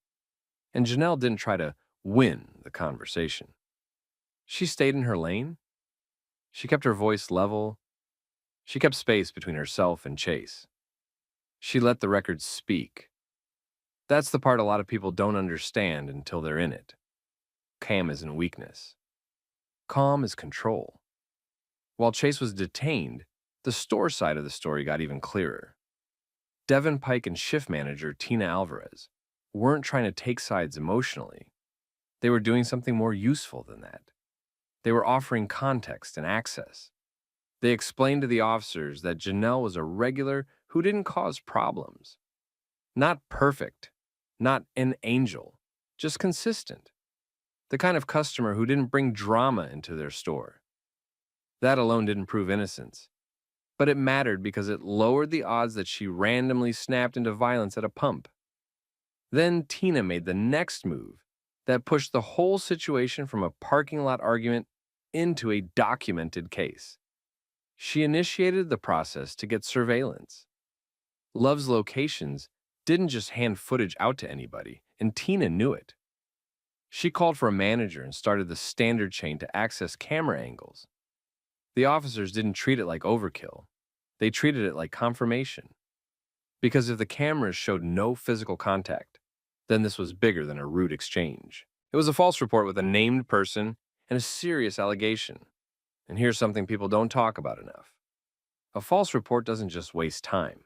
And Janelle didn't try to win the conversation. She stayed in her lane. She kept her voice level. She kept space between herself and Chase. She let the record speak. That's the part a lot of people don't understand until they're in it. Calm isn't weakness. Calm is control. While Chase was detained, the store side of the story got even clearer. Devin Pike and shift manager Tina Alvarez weren't trying to take sides emotionally. They were doing something more useful than that. They were offering context and access. They explained to the officers that Janelle was a regular who didn't cause problems. Not perfect, not an angel, just consistent. The kind of customer who didn't bring drama into their store. That alone didn't prove innocence. But it mattered because it lowered the odds that she randomly snapped into violence at a pump. Then Tina made the next move that pushed the whole situation from a parking lot argument into a documented case. She initiated the process to get surveillance. Love's Locations didn't just hand footage out to anybody, and Tina knew it. She called for a manager and started the standard chain to access camera angles. The officers didn't treat it like overkill. They treated it like confirmation. Because if the cameras showed no physical contact, then this was bigger than a rude exchange. It was a false report with a named person and a serious allegation. And here's something people don't talk about enough. A false report doesn't just waste time.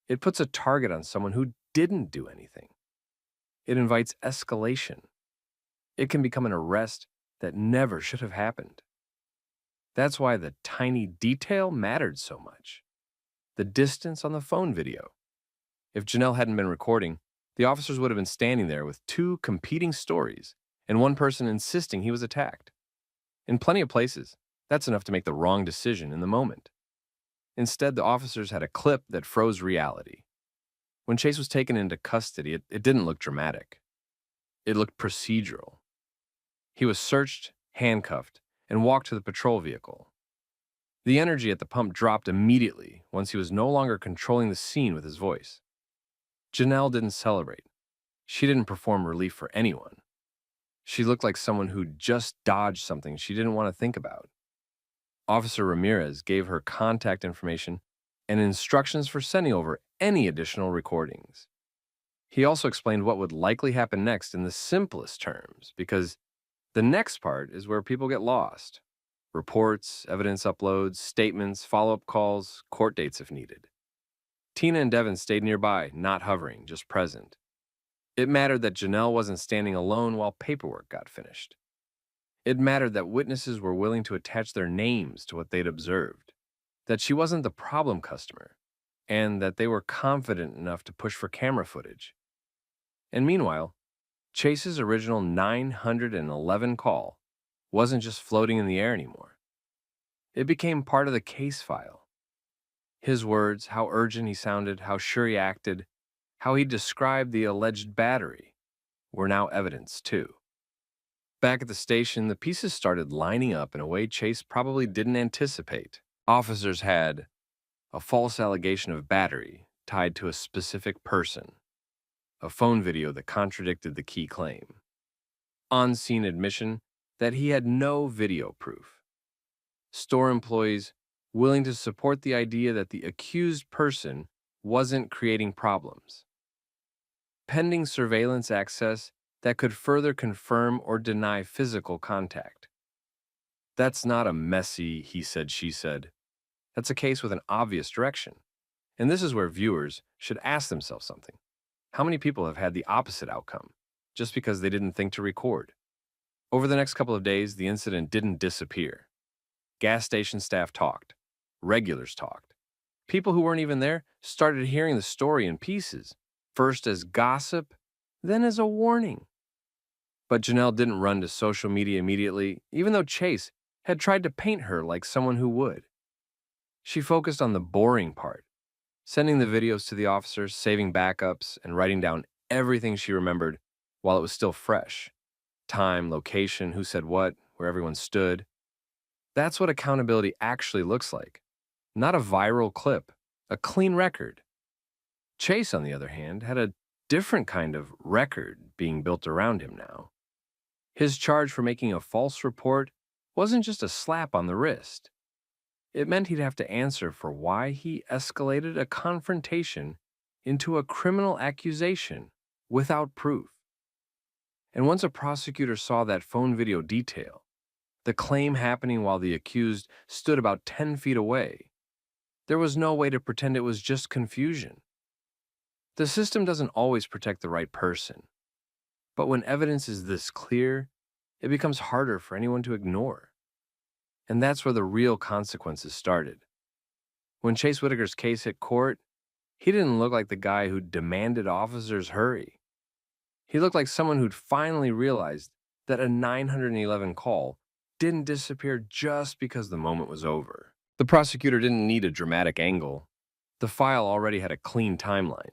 It puts a target on someone who didn't do anything. It invites escalation. It can become an arrest that never should have happened. That's why the tiny detail mattered so much. The distance on the phone video. If Janelle hadn't been recording, the officers would have been standing there with two competing stories and one person insisting he was attacked. In plenty of places, that's enough to make the wrong decision in the moment. Instead, the officers had a clip that froze reality. When Chase was taken into custody, it didn't look dramatic. It looked procedural. He was searched, handcuffed, and walked to the patrol vehicle. The energy at the pump dropped immediately once he was no longer controlling the scene with his voice. Janelle didn't celebrate. She didn't perform relief for anyone. She looked like someone who'd just dodged something she didn't want to think about. Officer Ramirez gave her contact information and instructions for sending over any additional recordings. He also explained what would likely happen next in the simplest terms, because the next part is where people get lost. Reports, evidence uploads, statements, follow-up calls, court dates if needed. Tina and Devin stayed nearby, not hovering, just present. It mattered that Janelle wasn't standing alone while paperwork got finished. It mattered that witnesses were willing to attach their names to what they'd observed, that she wasn't the problem customer, and that they were confident enough to push for camera footage. And meanwhile, Chase's original 911 call wasn't just floating in the air anymore. It became part of the case file. His words, how urgent he sounded, how sure he acted, how he described the alleged battery, were now evidence too. Back at the station, the pieces started lining up in a way Chase probably didn't anticipate. Officers had a false allegation of battery tied to a specific person, a phone video that contradicted the key claim, on-scene admission that he had no video proof, store employees willing to support the idea that the accused person wasn't creating problems, pending surveillance access that could further confirm or deny physical contact. That's not a messy he said, she said. That's a case with an obvious direction. And this is where viewers should ask themselves something. How many people have had the opposite outcome just because they didn't think to record? Over the next couple of days, the incident didn't disappear. Gas station staff talked. Regulars talked. People who weren't even there started hearing the story in pieces, first as gossip, then as a warning. But Janelle didn't run to social media immediately, even though Chase had tried to paint her like someone who would. She focused on the boring part, sending the videos to the officers, saving backups, and writing down everything she remembered while it was still fresh. Time, location, who said what, where everyone stood. That's what accountability actually looks like. Not a viral clip, a clean record. Chase, on the other hand, had a different kind of record being built around him now. His charge for making a false report wasn't just a slap on the wrist. It meant he'd have to answer for why he escalated a confrontation into a criminal accusation without proof. And once a prosecutor saw that phone video detail, the claim happening while the accused stood about 10 feet away, there was no way to pretend it was just confusion. The system doesn't always protect the right person, but when evidence is this clear, it becomes harder for anyone to ignore. And that's where the real consequences started. When Chase Whitaker's case hit court, he didn't look like the guy who demanded officers hurry. He looked like someone who'd finally realized that a 911 call didn't disappear just because the moment was over. The prosecutor didn't need a dramatic angle. The file already had a clean timeline.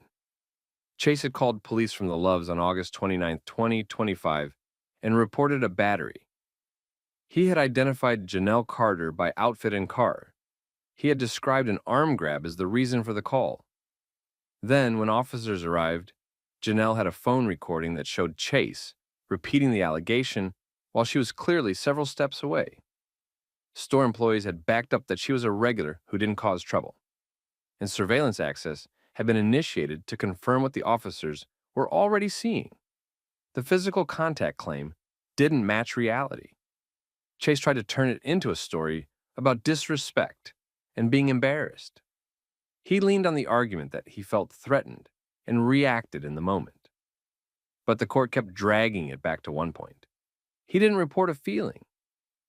Chase had called police from the Loves on August 29, 2025, and reported a battery. He had identified Janelle Carter by outfit and car. He had described an arm grab as the reason for the call. Then, when officers arrived, Janelle had a phone recording that showed Chase repeating the allegation while she was clearly several steps away. Store employees had backed up that she was a regular who didn't cause trouble, and surveillance access had been initiated to confirm what the officers were already seeing. The physical contact claim didn't match reality. Chase tried to turn it into a story about disrespect and being embarrassed. He leaned on the argument that he felt threatened and reacted in the moment. But the court kept dragging it back to one point. He didn't report a feeling.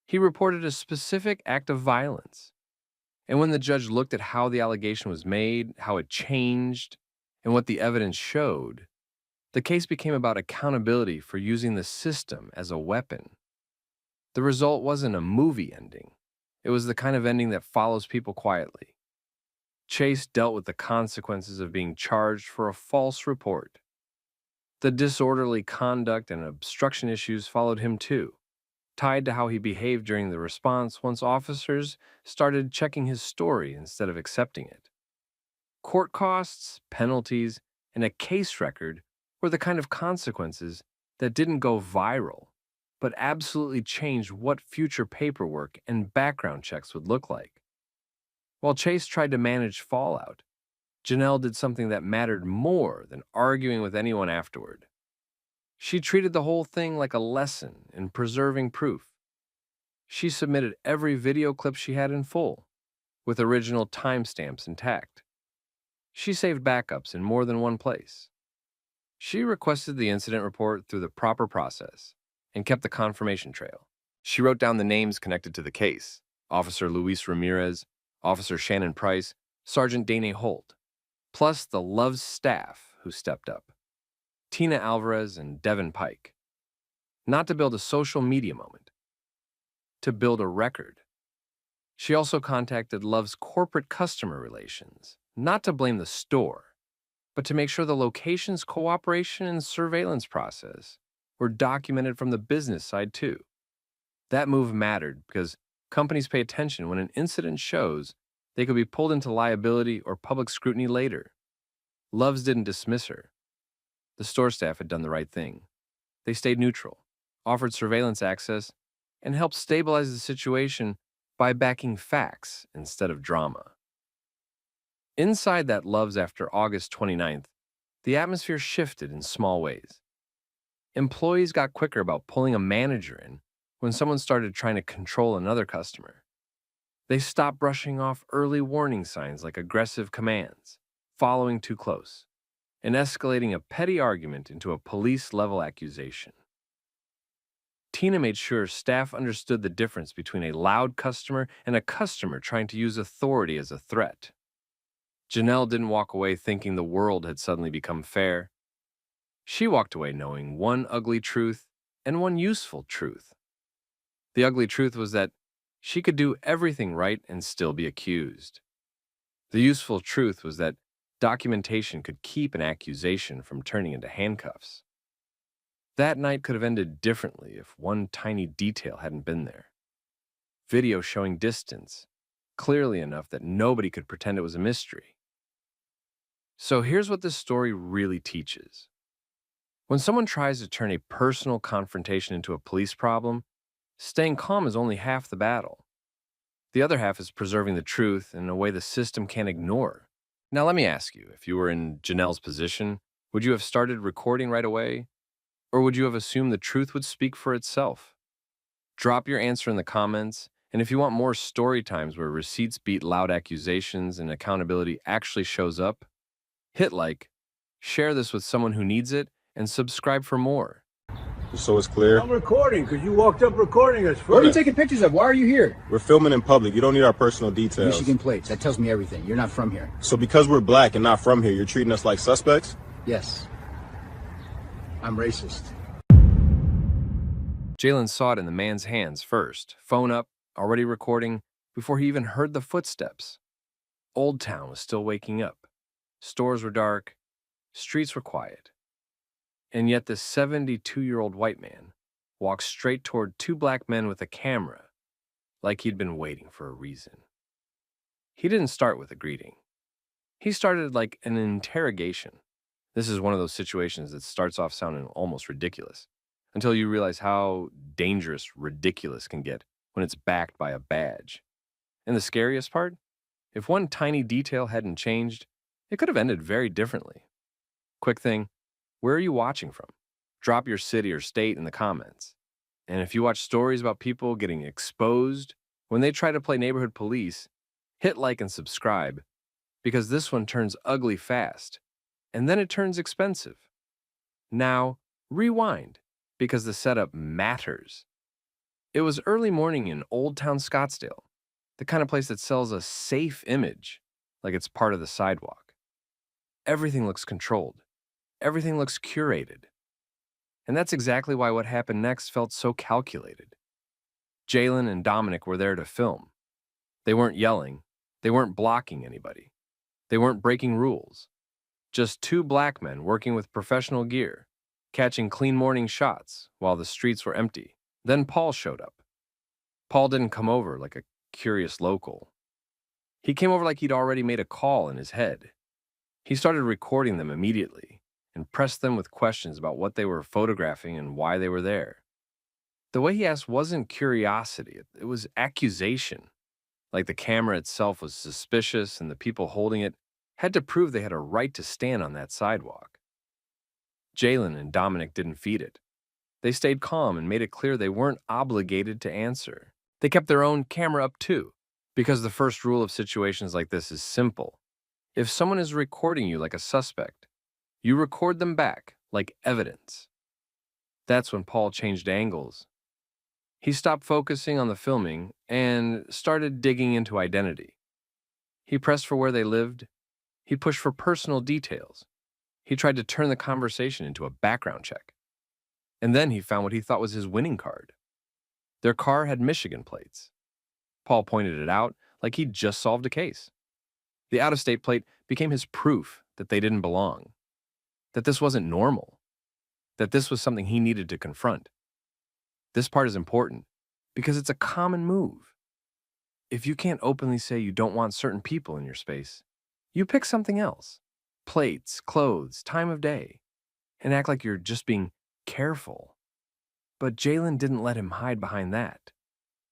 He reported a specific act of violence. And when the judge looked at how the allegation was made, how it changed, and what the evidence showed, the case became about accountability for using the system as a weapon. The result wasn't a movie ending. It was the kind of ending that follows people quietly. Chase dealt with the consequences of being charged for a false report. The disorderly conduct and obstruction issues followed him too, tied to how he behaved during the response once officers started checking his story instead of accepting it. Court costs, penalties, and a case record were the kind of consequences that didn't go viral, but absolutely changed what future paperwork and background checks would look like. While Chase tried to manage fallout, Janelle did something that mattered more than arguing with anyone afterward. She treated the whole thing like a lesson in preserving proof. She submitted every video clip she had in full, with original timestamps intact. She saved backups in more than one place. She requested the incident report through the proper process and kept the confirmation trail. She wrote down the names connected to the case: Officer Luis Ramirez, Officer Shannon Price, Sergeant Dane Holt, plus the Love's staff who stepped up: Tina Alvarez and Devin Pike. Not to build a social media moment, to build a record. She also contacted Love's corporate customer relations, not to blame the store, but to make sure the location's cooperation and surveillance process were documented from the business side too. That move mattered because companies pay attention when an incident shows they could be pulled into liability or public scrutiny later. Love's didn't dismiss her. The store staff had done the right thing. They stayed neutral, offered surveillance access, and helped stabilize the situation by backing facts instead of drama. Inside that Love's after August 29th, the atmosphere shifted in small ways. Employees got quicker about pulling a manager in when someone started trying to control another customer. They stopped brushing off early warning signs like aggressive commands, following too close, and escalating a petty argument into a police-level accusation. Tina made sure staff understood the difference between a loud customer and a customer trying to use authority as a threat. Janelle didn't walk away thinking the world had suddenly become fair. She walked away knowing one ugly truth and one useful truth. The ugly truth was that she could do everything right and still be accused. The useful truth was that documentation could keep an accusation from turning into handcuffs. That night could have ended differently if one tiny detail hadn't been there. Video showing distance, clearly enough that nobody could pretend it was a mystery. So here's what this story really teaches. When someone tries to turn a personal confrontation into a police problem, staying calm is only half the battle. The other half is preserving the truth in a way the system can't ignore. Now let me ask you, if you were in Janelle's position, would you have started recording right away? Or would you have assumed the truth would speak for itself? Drop your answer in the comments, and if you want more story times where receipts beat loud accusations and accountability actually shows up, hit like, share this with someone who needs it, and subscribe for more. So it's clear. I'm recording because you walked up recording us first. What are you taking pictures of? Why are you here? We're filming in public. You don't need our personal details. Michigan plates. That tells me everything. You're not from here. So because we're black and not from here, you're treating us like suspects? Yes. I'm racist. Jalen saw it in the man's hands first, phone up, already recording, before he even heard the footsteps. Old Town was still waking up. Stores were dark. Streets were quiet. And yet this 72-year-old white man walked straight toward two black men with a camera, like he'd been waiting for a reason. He didn't start with a greeting. He started like an interrogation. This is one of those situations that starts off sounding almost ridiculous, until you realize how dangerous ridiculous can get when it's backed by a badge. And the scariest part? If one tiny detail hadn't changed, it could have ended very differently. Quick thing, where are you watching from? Drop your city or state in the comments. And if you watch stories about people getting exposed when they try to play neighborhood police, hit like and subscribe, because this one turns ugly fast, and then it turns expensive. Now, rewind, because the setup matters. It was early morning in Old Town Scottsdale, the kind of place that sells a safe image, like it's part of the sidewalk. Everything looks controlled. Everything looks curated. And that's exactly why what happened next felt so calculated. Jalen and Dominic were there to film. They weren't yelling. They weren't blocking anybody. They weren't breaking rules. Just two black men working with professional gear, catching clean morning shots while the streets were empty. Then Paul showed up. Paul didn't come over like a curious local. He came over like he'd already made a call in his head. He started recording them immediately and pressed them with questions about what they were photographing and why they were there. The way he asked wasn't curiosity, it was accusation. Like the camera itself was suspicious and the people holding it had to prove they had a right to stand on that sidewalk. Jalen and Dominic didn't feed it. They stayed calm and made it clear they weren't obligated to answer. They kept their own camera up too, because the first rule of situations like this is simple. If someone is recording you like a suspect, you record them back like evidence. That's when Paul changed angles. He stopped focusing on the filming and started digging into identity. He pressed for where they lived. He pushed for personal details. He tried to turn the conversation into a background check. And then he found what he thought was his winning card. Their car had Michigan plates. Paul pointed it out like he'd just solved a case. The out-of-state plate became his proof that they didn't belong, that this wasn't normal, that this was something he needed to confront. This part is important because it's a common move. If you can't openly say you don't want certain people in your space, you pick something else. Plates, clothes, time of day, and act like you're just being careful. But Jalen didn't let him hide behind that.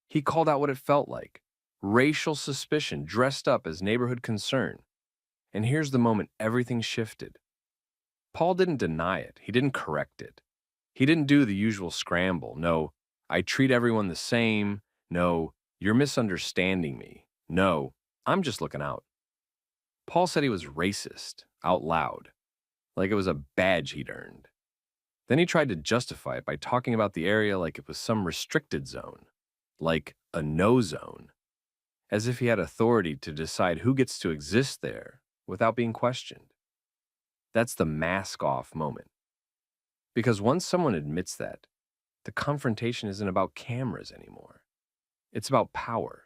He called out what it felt like, racial suspicion dressed up as neighborhood concern. And here's the moment everything shifted. Paul didn't deny it. He didn't correct it. He didn't do the usual scramble. No, I treat everyone the same. No, you're misunderstanding me. No, I'm just looking out. Paul said he was racist, out loud, like it was a badge he'd earned. Then he tried to justify it by talking about the area like it was some restricted zone, like a no zone, as if he had authority to decide who gets to exist there without being questioned. That's the mask-off moment. Because once someone admits that, the confrontation isn't about cameras anymore. It's about power.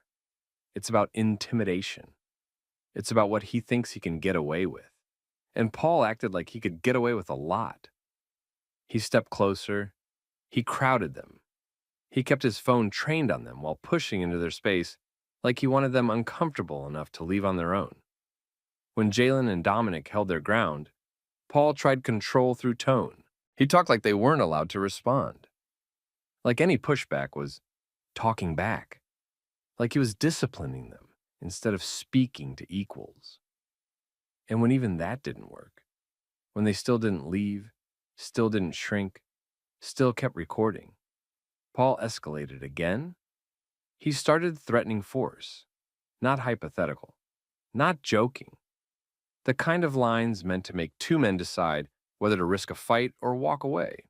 It's about intimidation. It's about what he thinks he can get away with. And Paul acted like he could get away with a lot. He stepped closer. He crowded them. He kept his phone trained on them while pushing into their space like he wanted them uncomfortable enough to leave on their own. When Jalen and Dominic held their ground, Paul tried control through tone. He talked like they weren't allowed to respond. Like any pushback was talking back. Like he was disciplining them instead of speaking to equals. And when even that didn't work, when they still didn't leave, still didn't shrink, still kept recording, Paul escalated again. He started threatening force, not hypothetical, not joking. The kind of lines meant to make two men decide whether to risk a fight or walk away.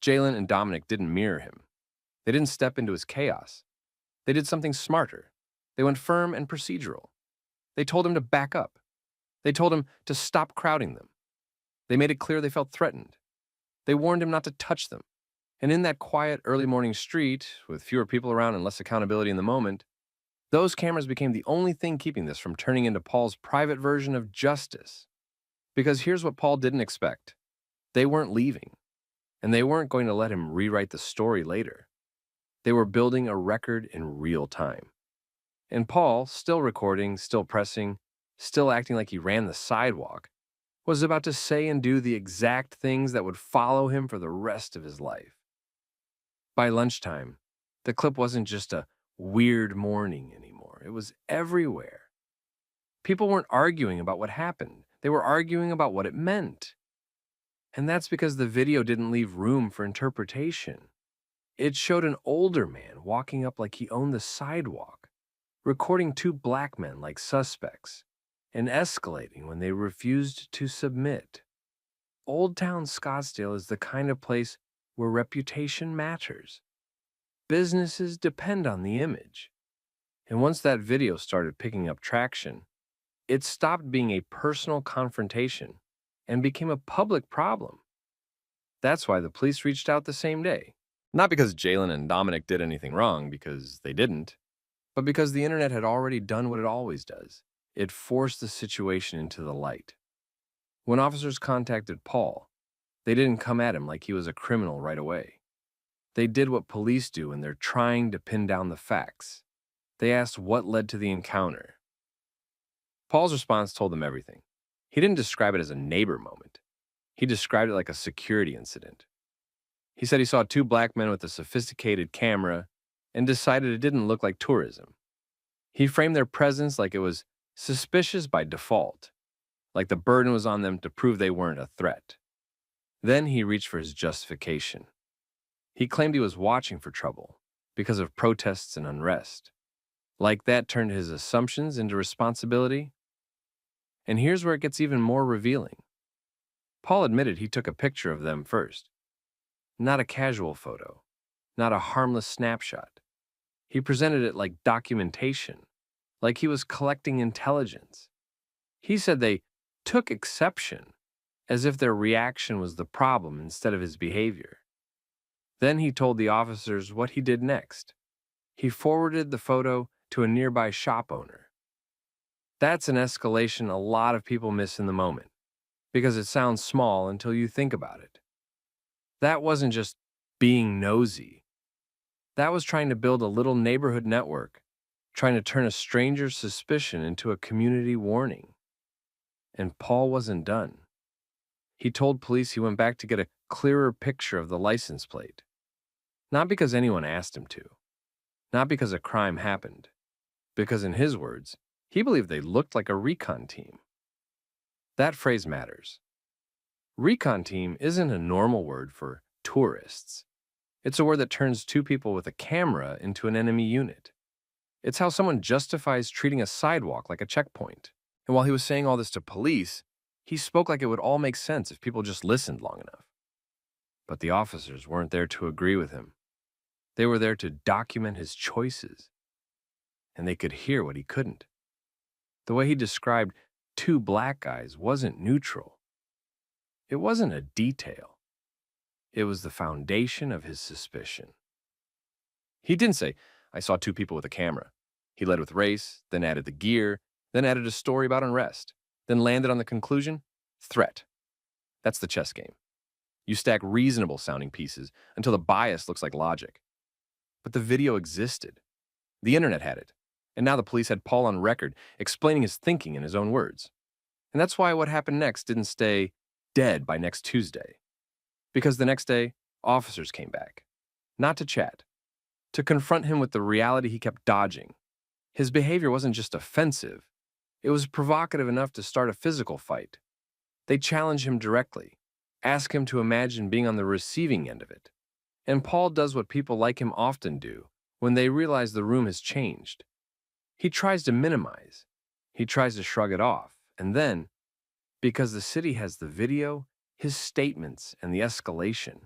Jalen and Dominic didn't mirror him. They didn't step into his chaos. They did something smarter. They went firm and procedural. They told him to back up. They told him to stop crowding them. They made it clear they felt threatened. They warned him not to touch them. And in that quiet early morning street, with fewer people around and less accountability in the moment, those cameras became the only thing keeping this from turning into Paul's private version of justice. Because here's what Paul didn't expect. They weren't leaving, and they weren't going to let him rewrite the story later. They were building a record in real time. And Paul, still recording, still pressing, still acting like he ran the sidewalk, was about to say and do the exact things that would follow him for the rest of his life. By lunchtime, the clip wasn't just a weird morning anymore. It was everywhere. People weren't arguing about what happened. They were arguing about what it meant. And that's because the video didn't leave room for interpretation. It showed an older man walking up like he owned the sidewalk, recording two black men like suspects, and escalating when they refused to submit. Old Town Scottsdale is the kind of place where reputation matters. Businesses depend on the image. And once that video started picking up traction, it stopped being a personal confrontation and became a public problem. That's why the police reached out the same day. Not because Jalen and Dominic did anything wrong, because they didn't, but because the internet had already done what it always does. It forced the situation into the light. When officers contacted Paul, they didn't come at him like he was a criminal right away. They did what police do when they're trying to pin down the facts. They asked what led to the encounter. Paul's response told them everything. He didn't describe it as a neighbor moment. He described it like a security incident. He said he saw two black men with a sophisticated camera and decided it didn't look like tourism. He framed their presence like it was suspicious by default, like the burden was on them to prove they weren't a threat. Then he reached for his justification. He claimed he was watching for trouble, because of protests and unrest. Like that turned his assumptions into responsibility. And here's where it gets even more revealing. Paul admitted he took a picture of them first. Not a casual photo, not a harmless snapshot. He presented it like documentation, like he was collecting intelligence. He said they took exception, as if their reaction was the problem instead of his behavior. Then he told the officers what he did next. He forwarded the photo to a nearby shop owner. That's an escalation a lot of people miss in the moment, because it sounds small until you think about it. That wasn't just being nosy. That was trying to build a little neighborhood network, trying to turn a stranger's suspicion into a community warning. And Paul wasn't done. He told police he went back to get a clearer picture of the license plate. Not because anyone asked him to. Not because a crime happened. Because in his words, he believed they looked like a recon team. That phrase matters. Recon team isn't a normal word for tourists. It's a word that turns two people with a camera into an enemy unit. It's how someone justifies treating a sidewalk like a checkpoint. And while he was saying all this to police, he spoke like it would all make sense if people just listened long enough. But the officers weren't there to agree with him. They were there to document his choices. And they could hear what he couldn't. The way he described two black guys wasn't neutral. It wasn't a detail. It was the foundation of his suspicion. He didn't say, I saw two people with a camera. He led with race, then added the gear, then added a story about unrest, then landed on the conclusion, threat. That's the chess game. You stack reasonable sounding pieces until the bias looks like logic. But the video existed. The internet had it. And now the police had Paul on record explaining his thinking in his own words. And that's why what happened next didn't stay dead by next Tuesday. Because the next day, officers came back. Not to chat. To confront him with the reality he kept dodging. His behavior wasn't just offensive. It was provocative enough to start a physical fight. They challenge him directly. Ask him to imagine being on the receiving end of it. And Paul does what people like him often do when they realize the room has changed. He tries to minimize. He tries to shrug it off. And then, because the city has the video, his statements, and the escalation,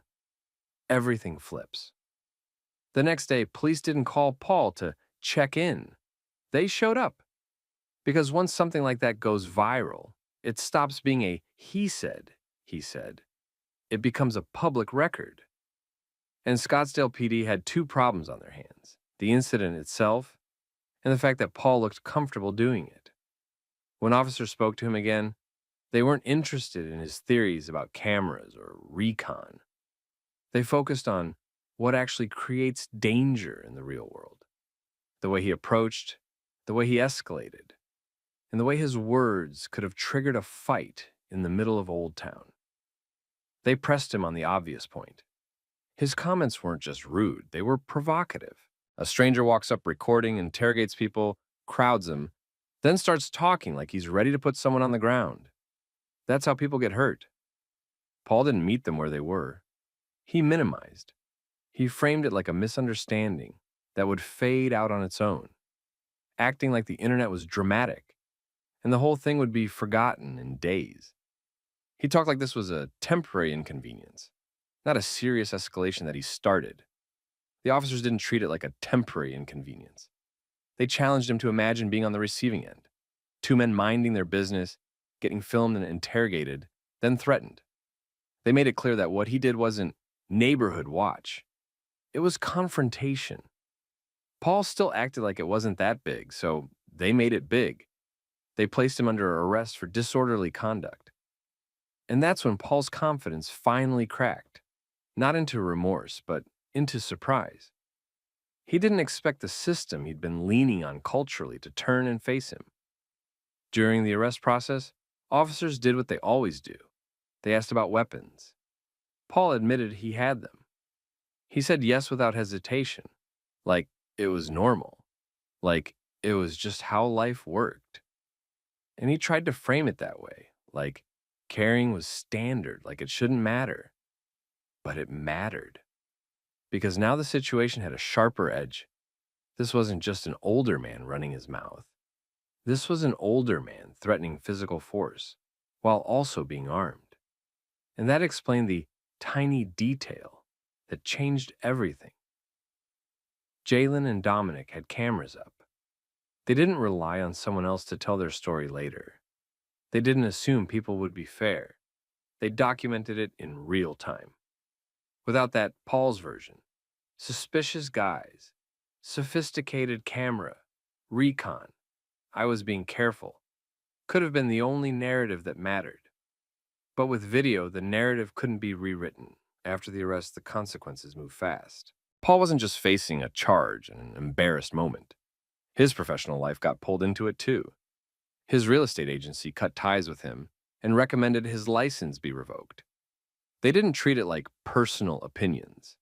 everything flips. The next day, police didn't call Paul to check in. They showed up. Because once something like that goes viral, it stops being a he said. It becomes a public record. And Scottsdale PD had two problems on their hands: the incident itself and the fact that Paul looked comfortable doing it. When officers spoke to him again, they weren't interested in his theories about cameras or recon. They focused on what actually creates danger in the real world. The way he approached, the way he escalated, and the way his words could have triggered a fight in the middle of Old Town. They pressed him on the obvious point. His comments weren't just rude, they were provocative. A stranger walks up recording, interrogates people, crowds them, then starts talking like he's ready to put someone on the ground. That's how people get hurt. Paul didn't meet them where they were. He minimized. He framed it like a misunderstanding that would fade out on its own, acting like the internet was dramatic, and the whole thing would be forgotten in days. He talked like this was a temporary inconvenience, not a serious escalation that he started. The officers didn't treat it like a temporary inconvenience. They challenged him to imagine being on the receiving end. Two men minding their business, getting filmed and interrogated, then threatened. They made it clear that what he did wasn't neighborhood watch. It was confrontation. Paul still acted like it wasn't that big, so they made it big. They placed him under arrest for disorderly conduct. And that's when Paul's confidence finally cracked, not into remorse, but into surprise. He didn't expect the system he'd been leaning on culturally to turn and face him. During the arrest process, officers did what they always do. They asked about weapons. Paul admitted he had them. He said yes without hesitation, like it was normal, like it was just how life worked. And he tried to frame it that way, like carrying was standard, like it shouldn't matter. But it mattered. because now the situation had a sharper edge. This wasn't just an older man running his mouth. This was an older man threatening physical force while also being armed. And that explained the tiny detail that changed everything. Jalen and Dominic had cameras up. They didn't rely on someone else to tell their story later. They didn't assume people would be fair. They documented it in real time. Without that Paul's version, suspicious guys, sophisticated camera, recon, I was being careful, could have been the only narrative that mattered. But with video, the narrative couldn't be rewritten. After the arrest, the consequences moved fast. Paul wasn't just facing a charge and an embarrassed moment. His professional life got pulled into it too. His real estate agency cut ties with him and recommended his license be revoked. They didn't treat it like personal opinions.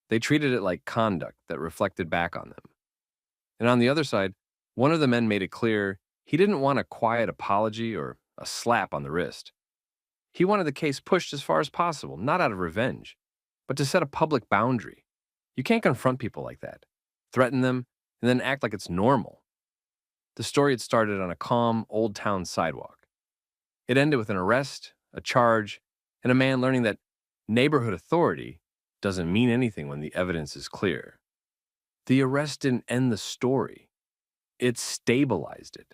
They treated it like conduct that reflected back on them. And on the other side, one of the men made it clear he didn't want a quiet apology or a slap on the wrist. He wanted the case pushed as far as possible, not out of revenge, but to set a public boundary. You can't confront people like that, threaten them, and then act like it's normal. The story had started on a calm, old-town sidewalk. It ended with an arrest, a charge, and a man learning that neighborhood authority doesn't mean anything when the evidence is clear. The arrest didn't end the story. It stabilized it.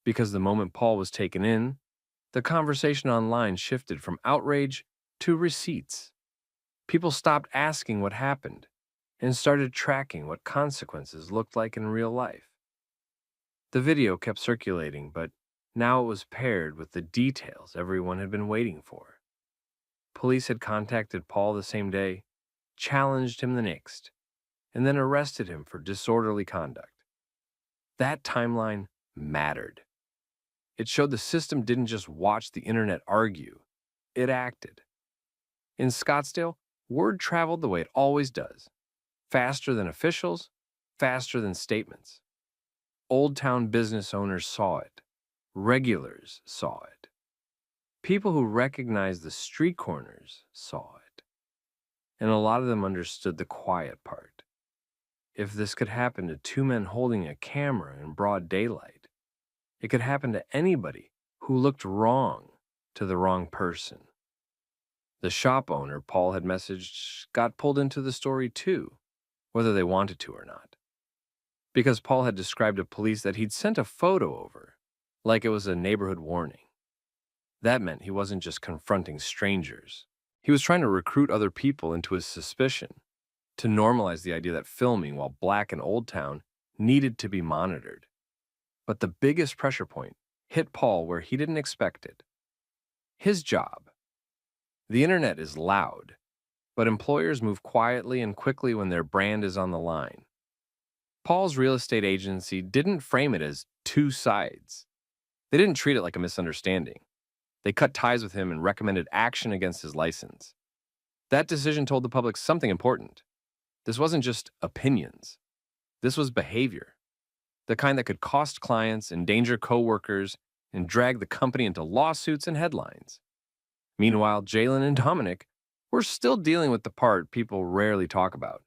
Because the moment Paul was taken in, the conversation online shifted from outrage to receipts. People stopped asking what happened and started tracking what consequences looked like in real life. The video kept circulating, but now it was paired with the details everyone had been waiting for. Police had contacted Paul the same day, challenged him the next, and then arrested him for disorderly conduct. That timeline mattered. It showed the system didn't just watch the internet argue, it acted. In Scottsdale, word traveled the way it always does. Faster than officials, faster than statements. Old Town business owners saw it. Regulars saw it. People who recognized the street corners saw it. And a lot of them understood the quiet part. If this could happen to two men holding a camera in broad daylight, it could happen to anybody who looked wrong to the wrong person. The shop owner Paul had messaged got pulled into the story too, whether they wanted to or not. Because Paul had described to police that he'd sent a photo over, like it was a neighborhood warning. That meant he wasn't just confronting strangers. He was trying to recruit other people into his suspicion, to normalize the idea that filming while black in Old Town needed to be monitored. But the biggest pressure point hit Paul where he didn't expect it. His job. The internet is loud, but employers move quietly and quickly when their brand is on the line. Paul's real estate agency didn't frame it as two sides. They didn't treat it like a misunderstanding. They cut ties with him and recommended action against his license. That decision told the public something important. This wasn't just opinions. This was behavior. The kind that could cost clients, endanger coworkers, and drag the company into lawsuits and headlines. Meanwhile, Jalen and Dominic were still dealing with the part people rarely talk about,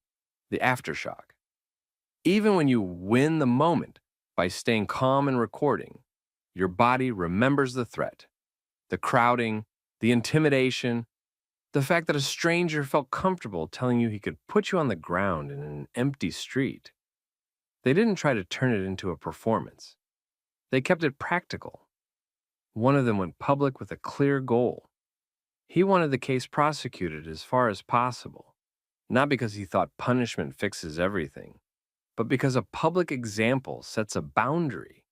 the aftershock. Even when you win the moment by staying calm and recording, your body remembers the threat, the crowding, the intimidation, the fact that a stranger felt comfortable telling you he could put you on the ground in an empty street. They didn't try to turn it into a performance. They kept it practical. One of them went public with a clear goal. He wanted the case prosecuted as far as possible, not because he thought punishment fixes everything, but because a public example sets a boundary.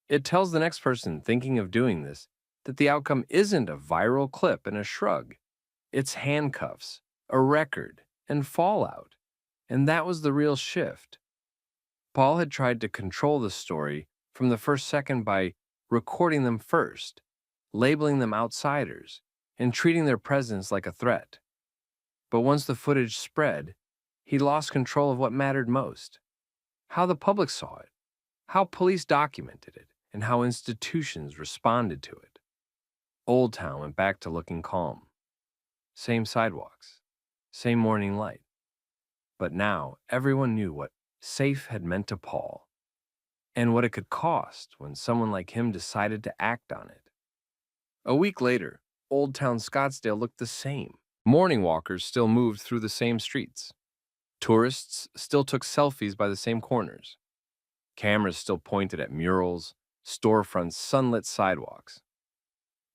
It tells the next person thinking of doing this that the outcome isn't a viral clip and a shrug. It's handcuffs, a record, and fallout. And that was the real shift. Paul had tried to control the story from the first second by recording them first, labeling them outsiders, and treating their presence like a threat. But once the footage spread, he lost control of what mattered most. How the public saw it, how police documented it, and how institutions responded to it. Old Town went back to looking calm. Same sidewalks, same morning light. But now everyone knew what safe had meant to Paul and what it could cost when someone like him decided to act on it. A week later, Old Town Scottsdale looked the same. Morning walkers still moved through the same streets. Tourists still took selfies by the same corners. Cameras still pointed at murals, storefronts, sunlit sidewalks.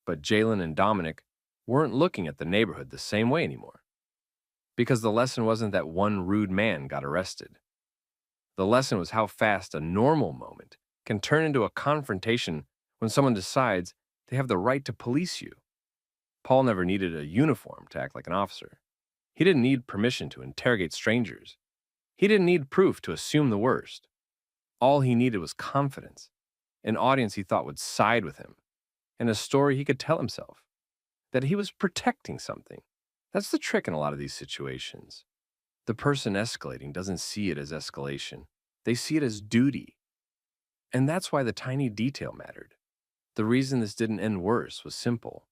But Jalen and Dominic weren't looking at the neighborhood the same way anymore. Because the lesson wasn't that one rude man got arrested. The lesson was how fast a normal moment can turn into a confrontation when someone decides they have the right to police you. Paul never needed a uniform to act like an officer. He didn't need permission to interrogate strangers. He didn't need proof to assume the worst. All he needed was confidence, an audience he thought would side with him, and a story he could tell himself, that he was protecting something. That's the trick in a lot of these situations. The person escalating doesn't see it as escalation. They see it as duty. And that's why the tiny detail mattered. The reason this didn't end worse was simple.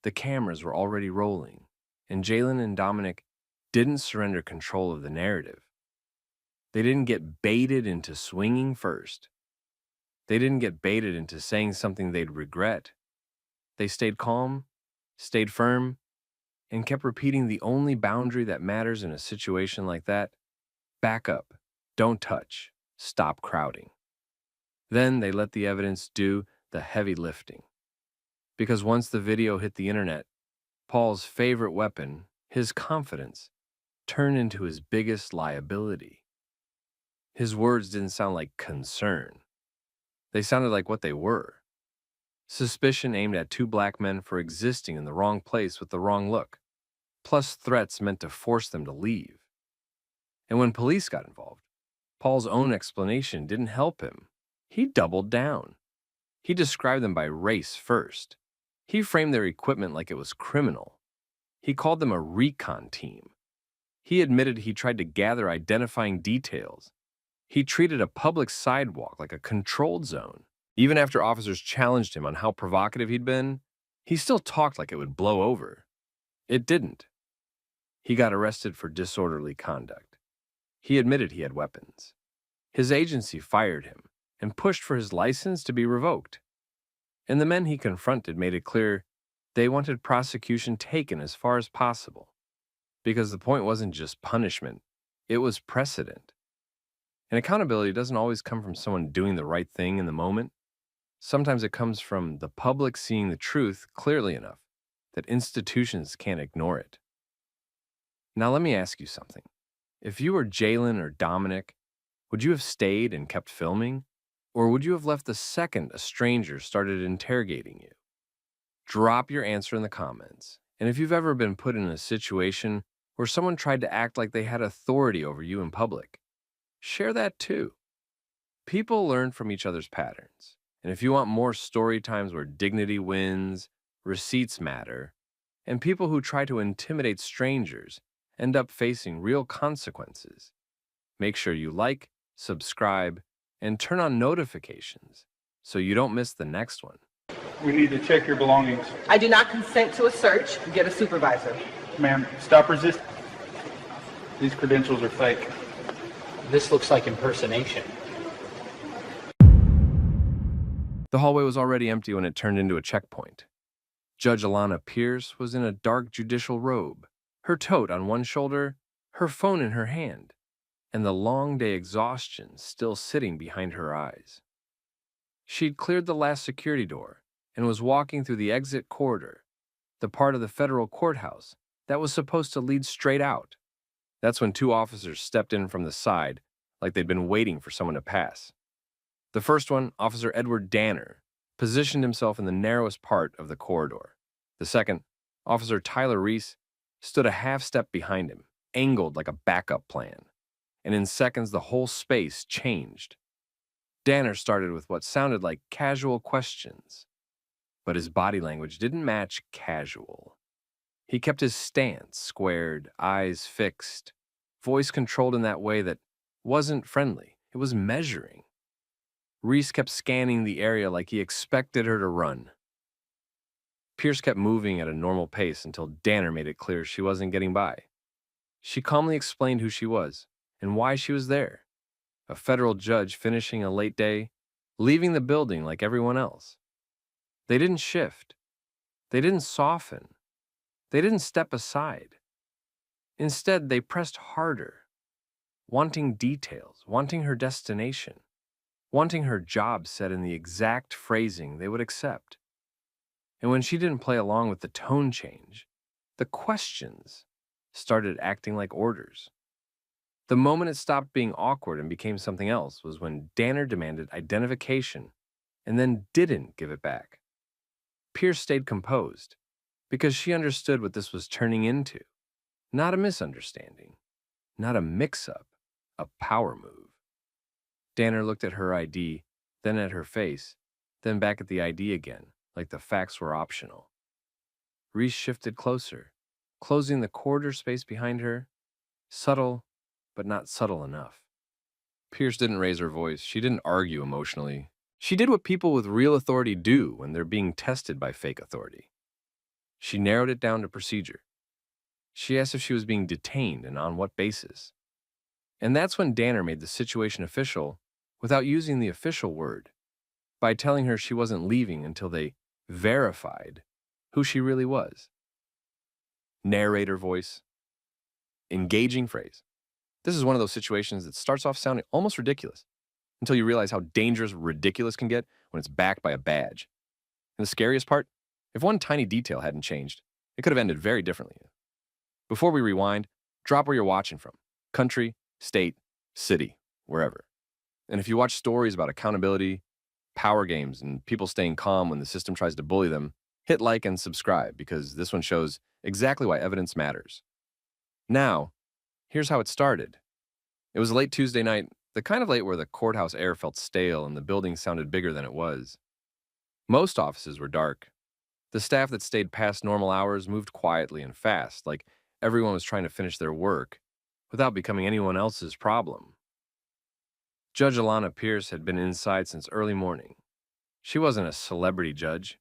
The cameras were already rolling, and Jalen and Dominic didn't surrender control of the narrative. They didn't get baited into swinging first. They didn't get baited into saying something they'd regret. They stayed calm, stayed firm, and kept repeating the only boundary that matters in a situation like that: back up, don't touch, stop crowding. Then they let the evidence do the heavy lifting. Because once the video hit the internet, Paul's favorite weapon, his confidence, turned into his biggest liability. His words didn't sound like concern. They sounded like what they were: suspicion aimed at two black men for existing in the wrong place with the wrong look, plus threats meant to force them to leave. And when police got involved, Paul's own explanation didn't help him. He doubled down. He described them by race first. He framed their equipment like it was criminal. He called them a recon team. He admitted he tried to gather identifying details. He treated a public sidewalk like a controlled zone. Even after officers challenged him on how provocative he'd been, he still talked like it would blow over. It didn't. He got arrested for disorderly conduct. He admitted he had weapons. His agency fired him and pushed for his license to be revoked. And the men he confronted made it clear they wanted prosecution taken as far as possible. Because the point wasn't just punishment, it was precedent. And accountability doesn't always come from someone doing the right thing in the moment. Sometimes it comes from the public seeing the truth clearly enough that institutions can't ignore it. Now let me ask you something. If you were Jalen or Dominic, would you have stayed and kept filming? Or would you have left the second a stranger started interrogating you? Drop your answer in the comments. And if you've ever been put in a situation where someone tried to act like they had authority over you in public, share that too. People learn from each other's patterns. And if you want more story times where dignity wins, receipts matter, and people who try to intimidate strangers end up facing real consequences, make sure you like, subscribe, and turn on notifications so you don't miss the next one. We need to check your belongings. I do not consent to a search. Get a supervisor. Ma'am, stop resisting. These credentials are fake. This looks like impersonation. The hallway was already empty when it turned into a checkpoint. Judge Alana Pierce was in a dark judicial robe, her tote on one shoulder, her phone in her hand, and the long day exhaustion still sitting behind her eyes. She'd cleared the last security door and was walking through the exit corridor, the part of the federal courthouse that was supposed to lead straight out. That's when two officers stepped in from the side, like they'd been waiting for someone to pass. The first one, Officer Edward Danner, positioned himself in the narrowest part of the corridor. The second, Officer Tyler Reese, stood a half step behind him, angled like a backup plan. And in seconds, the whole space changed. Danner started with what sounded like casual questions, but his body language didn't match casual. He kept his stance squared, eyes fixed, voice controlled in that way that wasn't friendly. It was measuring. Reese kept scanning the area like he expected her to run. Pierce kept moving at a normal pace until Danner made it clear she wasn't getting by. She calmly explained who she was and why she was there. A federal judge finishing a late day, leaving the building like everyone else. They didn't shift. They didn't soften. They didn't step aside. Instead, they pressed harder, wanting details, wanting her destination, wanting her job said in the exact phrasing they would accept. And when she didn't play along with the tone change, the questions started acting like orders. The moment it stopped being awkward and became something else was when Danner demanded identification and then didn't give it back. Pierce stayed composed because she understood what this was turning into. Not a misunderstanding, not a mix-up, a power move. Danner looked at her ID, then at her face, then back at the ID again, like the facts were optional. Reese shifted closer, closing the corridor space behind her, subtle, but not subtle enough. Pierce didn't raise her voice. She didn't argue emotionally. She did what people with real authority do when they're being tested by fake authority. She narrowed it down to procedure. She asked if she was being detained and on what basis. And that's when Danner made the situation official without using the official word, by telling her she wasn't leaving until they verified who she really was. Narrator voice. Engaging phrase. This is one of those situations that starts off sounding almost ridiculous until you realize how dangerous ridiculous can get when it's backed by a badge. And the scariest part, if one tiny detail hadn't changed, it could have ended very differently. Before we rewind, drop where you're watching from. Country, state, city, wherever. And if you watch stories about accountability, power games, and people staying calm when the system tries to bully them, hit like and subscribe because this one shows exactly why evidence matters. Now, here's how it started. It was a late Tuesday night, the kind of late where the courthouse air felt stale and the building sounded bigger than it was. Most offices were dark. The staff that stayed past normal hours moved quietly and fast, like everyone was trying to finish their work without becoming anyone else's problem. Judge Alana Pierce had been inside since early morning. She wasn't a celebrity judge.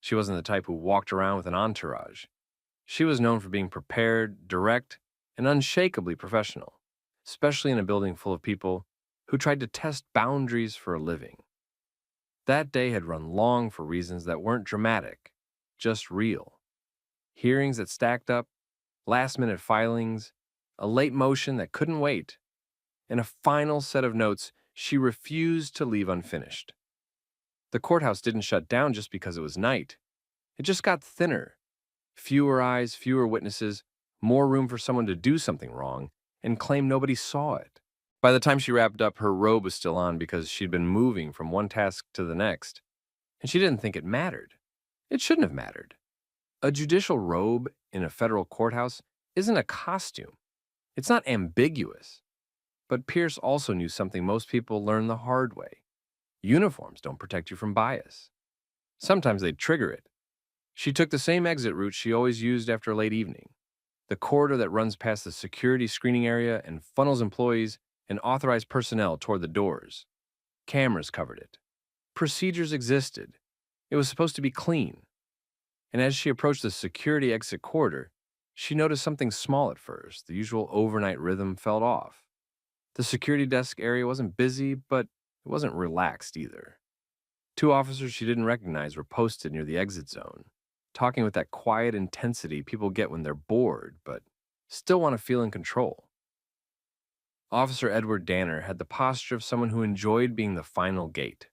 She wasn't the type who walked around with an entourage. She was known for being prepared, direct, and unshakably professional, especially in a building full of people who tried to test boundaries for a living. That day had run long for reasons that weren't dramatic, just real. Hearings that stacked up, last-minute filings, a late motion that couldn't wait, and a final set of notes she refused to leave unfinished. The courthouse didn't shut down just because it was night. It just got thinner. Fewer eyes, fewer witnesses, more room for someone to do something wrong and claim nobody saw it. By the time she wrapped up, her robe was still on because she'd been moving from one task to the next, and she didn't think it mattered. It shouldn't have mattered. A judicial robe in a federal courthouse isn't a costume. It's not ambiguous. But Pierce also knew something most people learn the hard way. Uniforms don't protect you from bias. Sometimes they trigger it. She took the same exit route she always used after a late evening, the corridor that runs past the security screening area and funnels employees and authorized personnel toward the doors. Cameras covered it. Procedures existed. It was supposed to be clean. And as she approached the security exit corridor, she noticed something small at first. The usual overnight rhythm fell off. The security desk area wasn't busy, but it wasn't relaxed either. 2 officers she didn't recognize were posted near the exit zone, talking with that quiet intensity people get when they're bored, but still want to feel in control. Officer Edward Danner had the posture of someone who enjoyed being the final gate.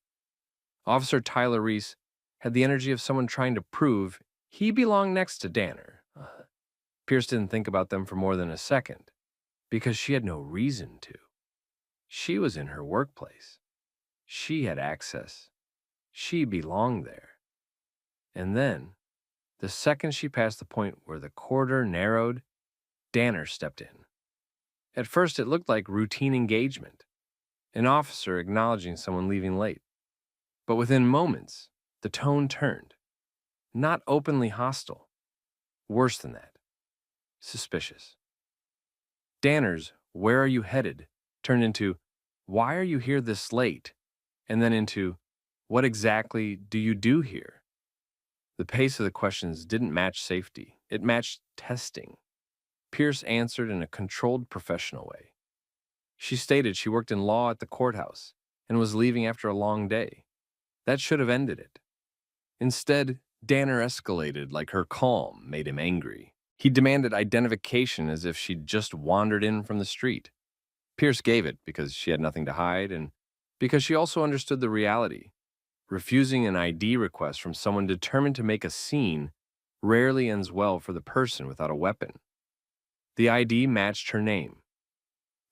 Officer Tyler Reese had the energy of someone trying to prove he belonged next to Danner. Pierce didn't think about them for more than a second, because she had no reason to. She was in her workplace. She had access. She belonged there. And then, the second she passed the point where the corridor narrowed, Danner stepped in. At first, it looked like routine engagement, an officer acknowledging someone leaving late. But within moments, the tone turned. Not openly hostile. Worse than that. Suspicious. Danner's "Where are you headed?" turned into "Why are you here this late?" and then into "What exactly do you do here?" The pace of the questions didn't match safety. It matched testing. Pierce answered in a controlled, professional way. She stated she worked in law at the courthouse and was leaving after a long day. That should have ended it. Instead, Danner escalated like her calm made him angry. He demanded identification as if she'd just wandered in from the street. Pierce gave it because she had nothing to hide and because she also understood the reality. Refusing an ID request from someone determined to make a scene rarely ends well for the person without a weapon. The ID matched her name.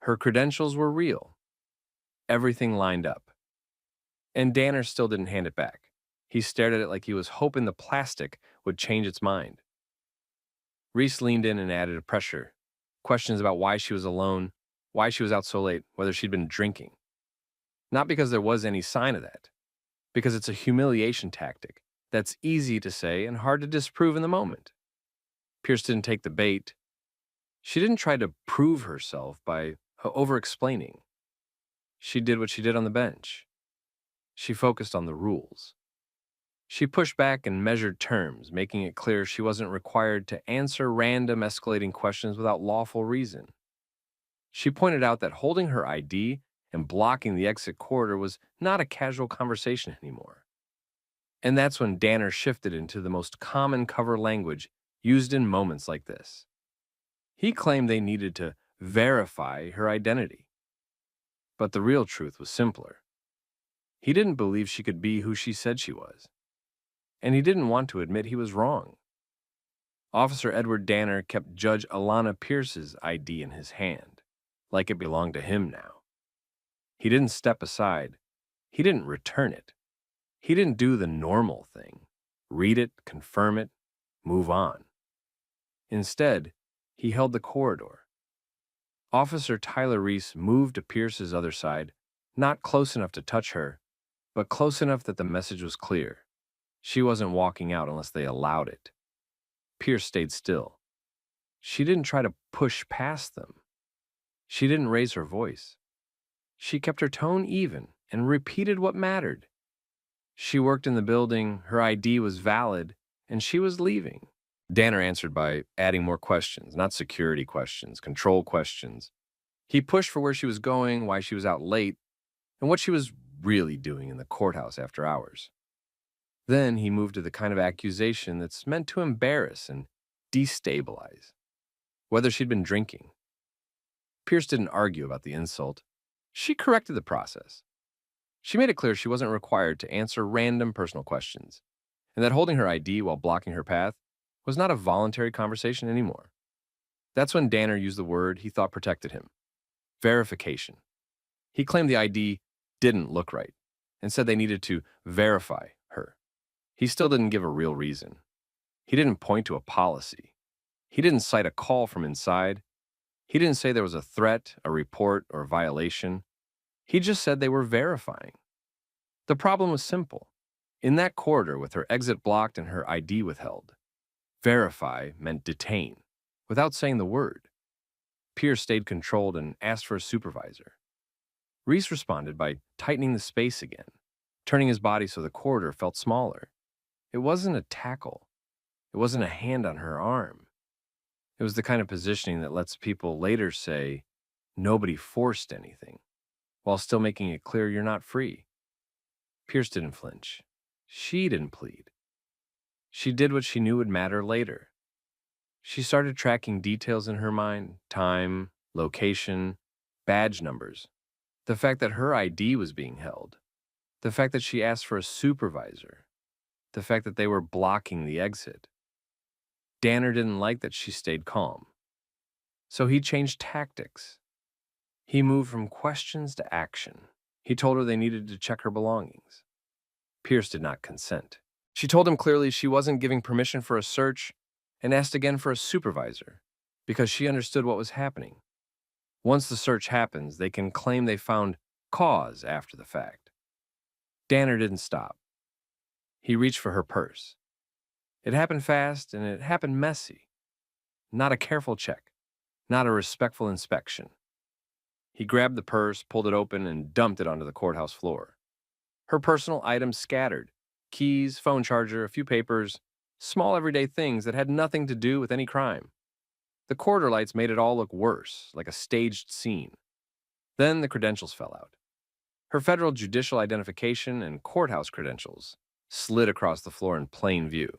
Her credentials were real. Everything lined up. And Danner still didn't hand it back. He stared at it like he was hoping the plastic would change its mind. Reese leaned in and added pressure. Questions about why she was alone, why she was out so late, whether she'd been drinking. Not because there was any sign of that. Because it's a humiliation tactic that's easy to say and hard to disprove in the moment. Pierce didn't take the bait. She didn't try to prove herself by over-explaining. She did what she did on the bench. She focused on the rules. She pushed back in measured terms, making it clear she wasn't required to answer random escalating questions without lawful reason. She pointed out that holding her ID and blocking the exit corridor was not a casual conversation anymore. And that's when Danner shifted into the most common cover language used in moments like this. He claimed they needed to verify her identity. But the real truth was simpler. He didn't believe she could be who she said she was. And he didn't want to admit he was wrong. Officer Edward Danner kept Judge Alana Pierce's ID in his hand, like it belonged to him now. He didn't step aside. He didn't return it. He didn't do the normal thing. Read it, confirm it, move on. Instead, he held the corridor. Officer Tyler Reese moved to Pierce's other side, not close enough to touch her, but close enough that the message was clear. She wasn't walking out unless they allowed it. Pierce stayed still. She didn't try to push past them. She didn't raise her voice. She kept her tone even and repeated what mattered. She worked in the building, her ID was valid, and she was leaving. Danner answered by adding more questions, not security questions, control questions. He pushed for where she was going, why she was out late, and what she was really doing in the courthouse after hours. Then he moved to the kind of accusation that's meant to embarrass and destabilize. Whether she'd been drinking. Pierce didn't argue about the insult. She corrected the process. She made it clear she wasn't required to answer random personal questions, and that holding her ID while blocking her path was not a voluntary conversation anymore. That's when Danner used the word he thought protected him. Verification. He claimed the ID didn't look right, and said they needed to verify her. He still didn't give a real reason. He didn't point to a policy. He didn't cite a call from inside. He didn't say there was a threat, a report, or a violation. He just said they were verifying. The problem was simple. In that corridor with her exit blocked and her ID withheld, verify meant detain, without saying the word. Pierce stayed controlled and asked for a supervisor. Reese responded by tightening the space again, turning his body so the corridor felt smaller. It wasn't a tackle. It wasn't a hand on her arm. It was the kind of positioning that lets people later say, nobody forced anything, while still making it clear you're not free. Pierce didn't flinch. She didn't plead. She did what she knew would matter later. She started tracking details in her mind, time, location, badge numbers, the fact that her ID was being held, the fact that she asked for a supervisor, the fact that they were blocking the exit. Danner didn't like that she stayed calm. So he changed tactics. He moved from questions to action. He told her they needed to check her belongings. Pierce did not consent. She told him clearly she wasn't giving permission for a search and asked again for a supervisor because she understood what was happening. Once the search happens, they can claim they found cause after the fact. Danner didn't stop. He reached for her purse. It happened fast and it happened messy. Not a careful check, not a respectful inspection. He grabbed the purse, pulled it open, and dumped it onto the courthouse floor. Her personal items scattered. Keys, phone charger, a few papers, small everyday things that had nothing to do with any crime. The corridor lights made it all look worse, like a staged scene. Then the credentials fell out. Her federal judicial identification and courthouse credentials slid across the floor in plain view.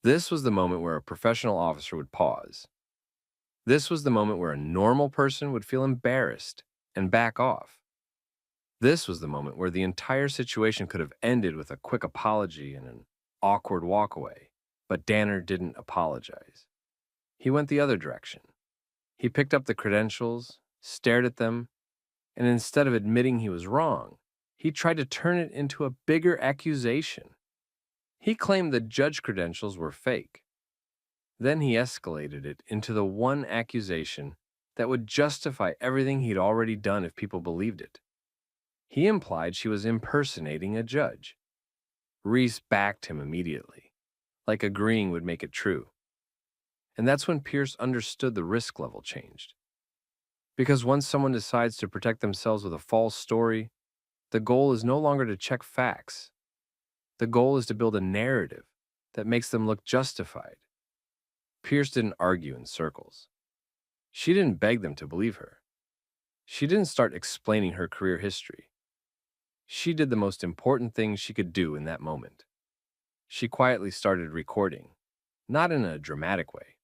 This was the moment where a professional officer would pause. This was the moment where a normal person would feel embarrassed and back off. This was the moment where the entire situation could have ended with a quick apology and an awkward walkaway. But Danner didn't apologize. He went the other direction. He picked up the credentials, stared at them, and instead of admitting he was wrong, he tried to turn it into a bigger accusation. He claimed the judge credentials were fake. Then he escalated it into the one accusation that would justify everything he'd already done if people believed it. He implied she was impersonating a judge. Reese backed him immediately, like agreeing would make it true. And that's when Pierce understood the risk level changed. Because once someone decides to protect themselves with a false story, the goal is no longer to check facts. The goal is to build a narrative that makes them look justified. Pierce didn't argue in circles. She didn't beg them to believe her. She didn't start explaining her career history. She did the most important thing she could do in that moment. She quietly started recording, not in a dramatic way,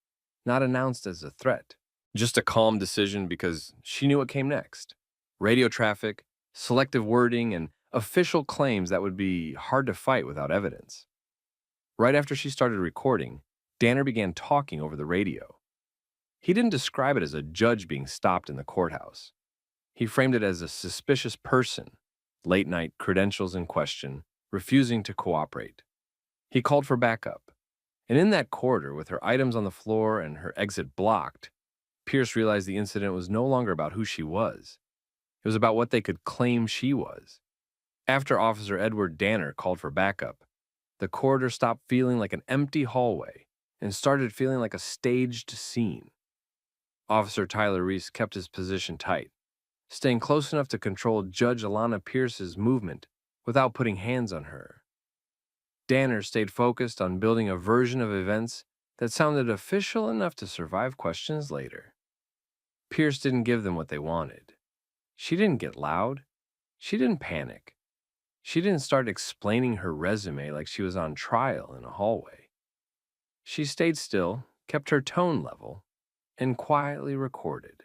not announced as a threat, just a calm decision because she knew what came next. Radio traffic, selective wording, and official claims that would be hard to fight without evidence. Right after she started recording, Danner began talking over the radio. He didn't describe it as a judge being stopped in the courthouse. He framed it as a suspicious person, late-night credentials in question, refusing to cooperate. He called for backup. And in that corridor, with her items on the floor and her exit blocked, Pierce realized the incident was no longer about who she was. It was about what they could claim she was. After Officer Edward Danner called for backup, the corridor stopped feeling like an empty hallway and started feeling like a staged scene. Officer Tyler Reese kept his position tight, staying close enough to control Judge Alana Pierce's movement without putting hands on her. Danner stayed focused on building a version of events that sounded official enough to survive questions later. Pierce didn't give them what they wanted. She didn't get loud. She didn't panic. She didn't start explaining her resume like she was on trial in a hallway. She stayed still, kept her tone level, and quietly recorded.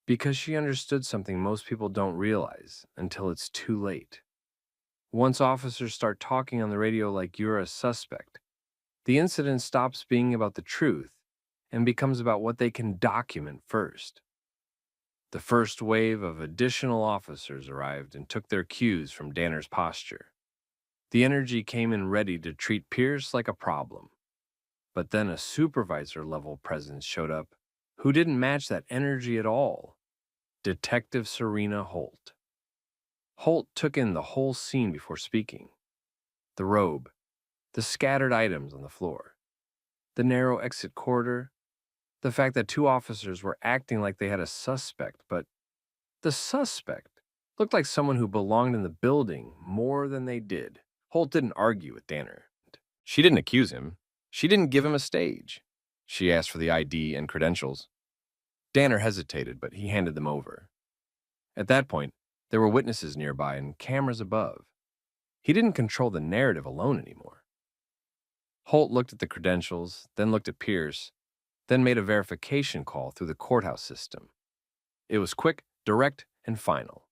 Because she understood something most people don't realize until it's too late. Once officers start talking on the radio like you're a suspect, the incident stops being about the truth and becomes about what they can document first. The first wave of additional officers arrived and took their cues from Danner's posture. The energy came in ready to treat Pierce like a problem. But then a supervisor-level presence showed up who didn't match that energy at all. Detective Serena Holt. Holt took in the whole scene before speaking. The robe, the scattered items on the floor, the narrow exit corridor, the fact that two officers were acting like they had a suspect, but the suspect looked like someone who belonged in the building more than they did. Holt didn't argue with Danner. She didn't accuse him. She didn't give him a stage. She asked for the ID and credentials. Danner hesitated, but he handed them over. At that point, there were witnesses nearby and cameras above. He didn't control the narrative alone anymore. Holt looked at the credentials, then looked at Pierce, then made a verification call through the courthouse system. It was quick, direct, and final.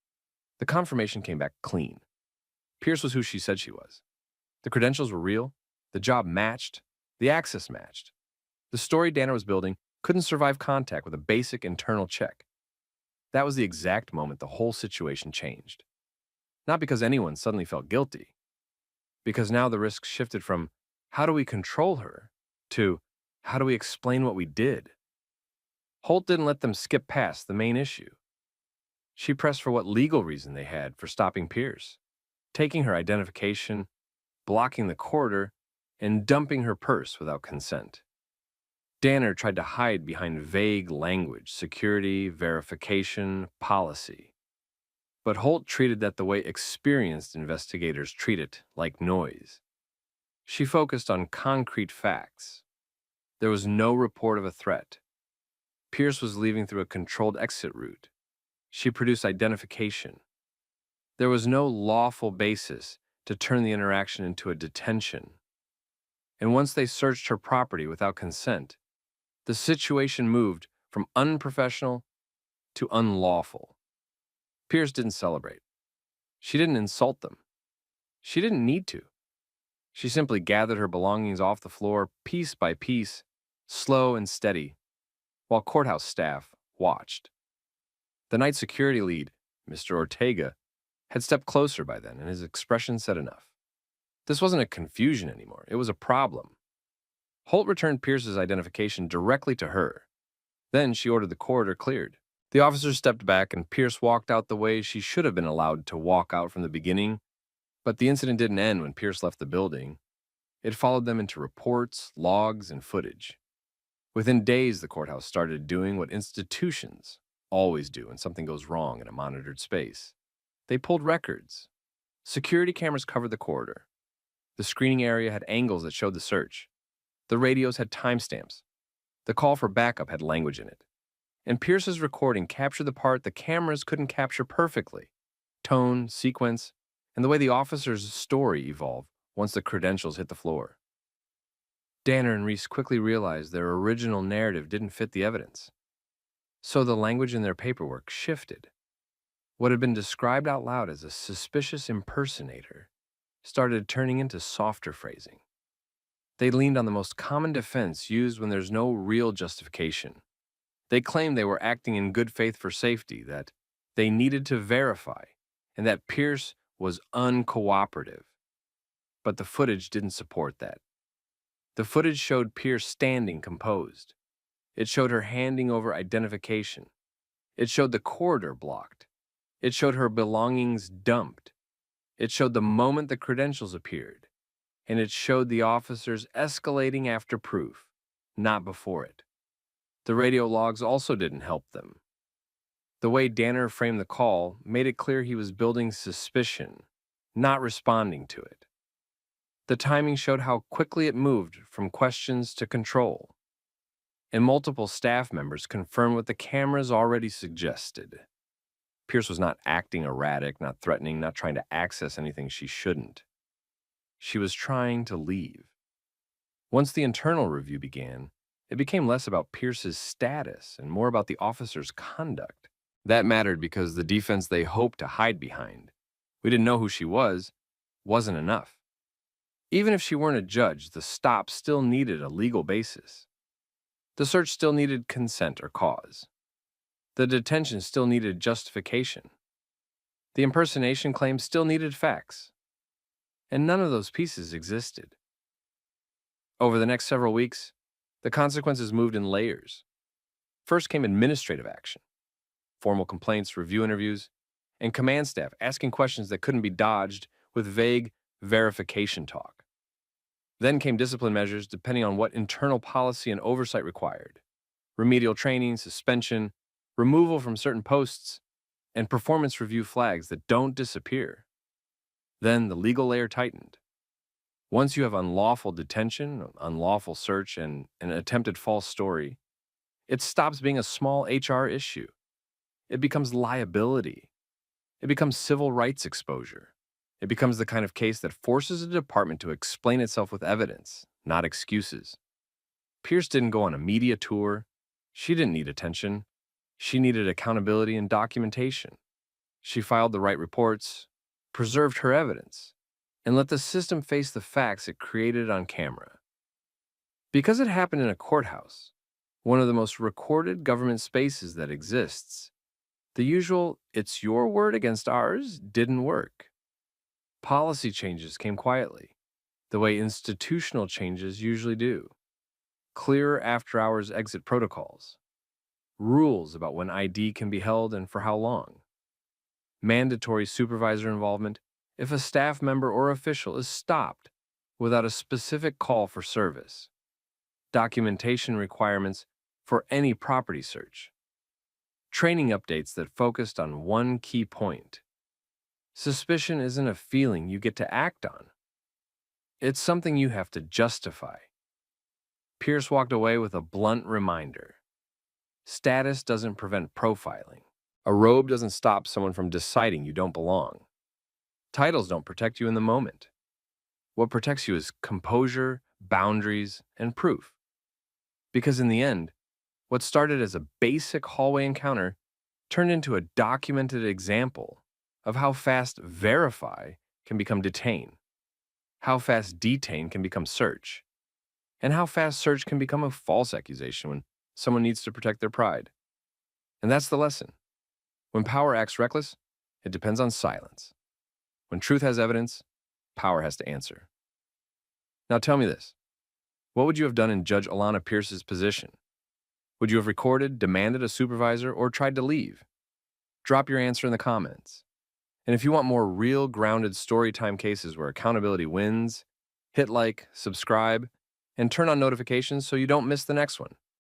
The confirmation came back clean. Pierce was who she said she was. The credentials were real, the job matched, the access matched. The story Danner was building couldn't survive contact with a basic internal check. That was the exact moment the whole situation changed. Not because anyone suddenly felt guilty, because now the risk shifted from how do we control her to how do we explain what we did. Holt didn't let them skip past the main issue. She pressed for what legal reason they had for stopping Pierce, taking her identification, blocking the corridor, and dumping her purse without consent. Danner tried to hide behind vague language, security, verification, policy. But Holt treated that the way experienced investigators treat it, like noise. She focused on concrete facts. There was no report of a threat, Pierce was leaving through a controlled exit route. She produced identification. There was no lawful basis to turn the interaction into a detention. And once they searched her property without consent, the situation moved from unprofessional to unlawful. Pierce didn't celebrate. She didn't insult them. She didn't need to. She simply gathered her belongings off the floor piece by piece, slow and steady, while courthouse staff watched. The night security lead, Mr. Ortega, had stepped closer by then, and his expression said enough. This wasn't a confusion anymore. It was a problem. Holt returned Pierce's identification directly to her. Then she ordered the corridor cleared. The officers stepped back, and Pierce walked out the way she should have been allowed to walk out from the beginning. But the incident didn't end when Pierce left the building. It followed them into reports, logs, and footage. Within days, the courthouse started doing what institutions always do when something goes wrong in a monitored space. They pulled records. Security cameras covered the corridor. The screening area had angles that showed the search. The radios had timestamps. The call for backup had language in it. And Pierce's recording captured the part the cameras couldn't capture perfectly: tone, sequence, and the way the officer's story evolved once the credentials hit the floor. Danner and Reese quickly realized their original narrative didn't fit the evidence. So the language in their paperwork shifted. What had been described out loud as a suspicious impersonator started turning into softer phrasing. They leaned on the most common defense used when there's no real justification. They claimed they were acting in good faith for safety, that they needed to verify, and that Pierce was uncooperative. But the footage didn't support that. The footage showed Pierce standing composed. It showed her handing over identification. It showed the corridor blocked. It showed her belongings dumped. It showed the moment the credentials appeared. And it showed the officers escalating after proof, not before it. The radio logs also didn't help them. The way Danner framed the call made it clear he was building suspicion, not responding to it. The timing showed how quickly it moved from questions to control. And multiple staff members confirmed what the cameras already suggested. Pierce was not acting erratic, not threatening, not trying to access anything she shouldn't. She was trying to leave. Once the internal review began, it became less about Pierce's status and more about the officer's conduct. That mattered because the defense they hoped to hide behind, we didn't know who she was, wasn't enough. Even if she weren't a judge, the stop still needed a legal basis. The search still needed consent or cause. The detention still needed justification. The impersonation claim still needed facts. And none of those pieces existed. Over the next several weeks, the consequences moved in layers. First came administrative action, formal complaints, review interviews, and command staff asking questions that couldn't be dodged with vague verification talk. Then came discipline measures depending on what internal policy and oversight required: remedial training, suspension, removal from certain posts, and performance review flags that don't disappear. Then the legal layer tightened. Once you have unlawful detention, unlawful search, and an attempted false story, it stops being a small HR issue. It becomes liability. It becomes civil rights exposure. It becomes the kind of case that forces a department to explain itself with evidence, not excuses. Pierce didn't go on a media tour. She didn't need attention. She needed accountability and documentation. She filed the right reports, preserved her evidence, and let the system face the facts it created on camera. Because it happened in a courthouse, one of the most recorded government spaces that exists, the usual "it's your word against ours" didn't work. Policy changes came quietly, the way institutional changes usually do. Clearer after-hours exit protocols. Rules about when ID can be held and for how long. Mandatory supervisor involvement if a staff member or official is stopped without a specific call for service. Documentation requirements for any property search. Training updates that focused on one key point. Suspicion isn't a feeling you get to act on. It's something you have to justify. Pierce walked away with a blunt reminder. Status doesn't prevent profiling. A robe doesn't stop someone from deciding you don't belong. Titles don't protect you in the moment. What protects you is composure, boundaries, and proof. Because in the end, what started as a basic hallway encounter turned into a documented example of how fast verify can become detain, how fast detain can become search, and how fast search can become a false accusation when someone needs to protect their pride. And that's the lesson. When power acts reckless, it depends on silence. When truth has evidence, power has to answer. Now tell me this. What would you have done in Judge Alana Pierce's position? Would you have recorded, demanded a supervisor, or tried to leave? Drop your answer in the comments. And if you want more real, grounded storytime cases where accountability wins, hit like, subscribe, and turn on notifications so you don't miss the next one.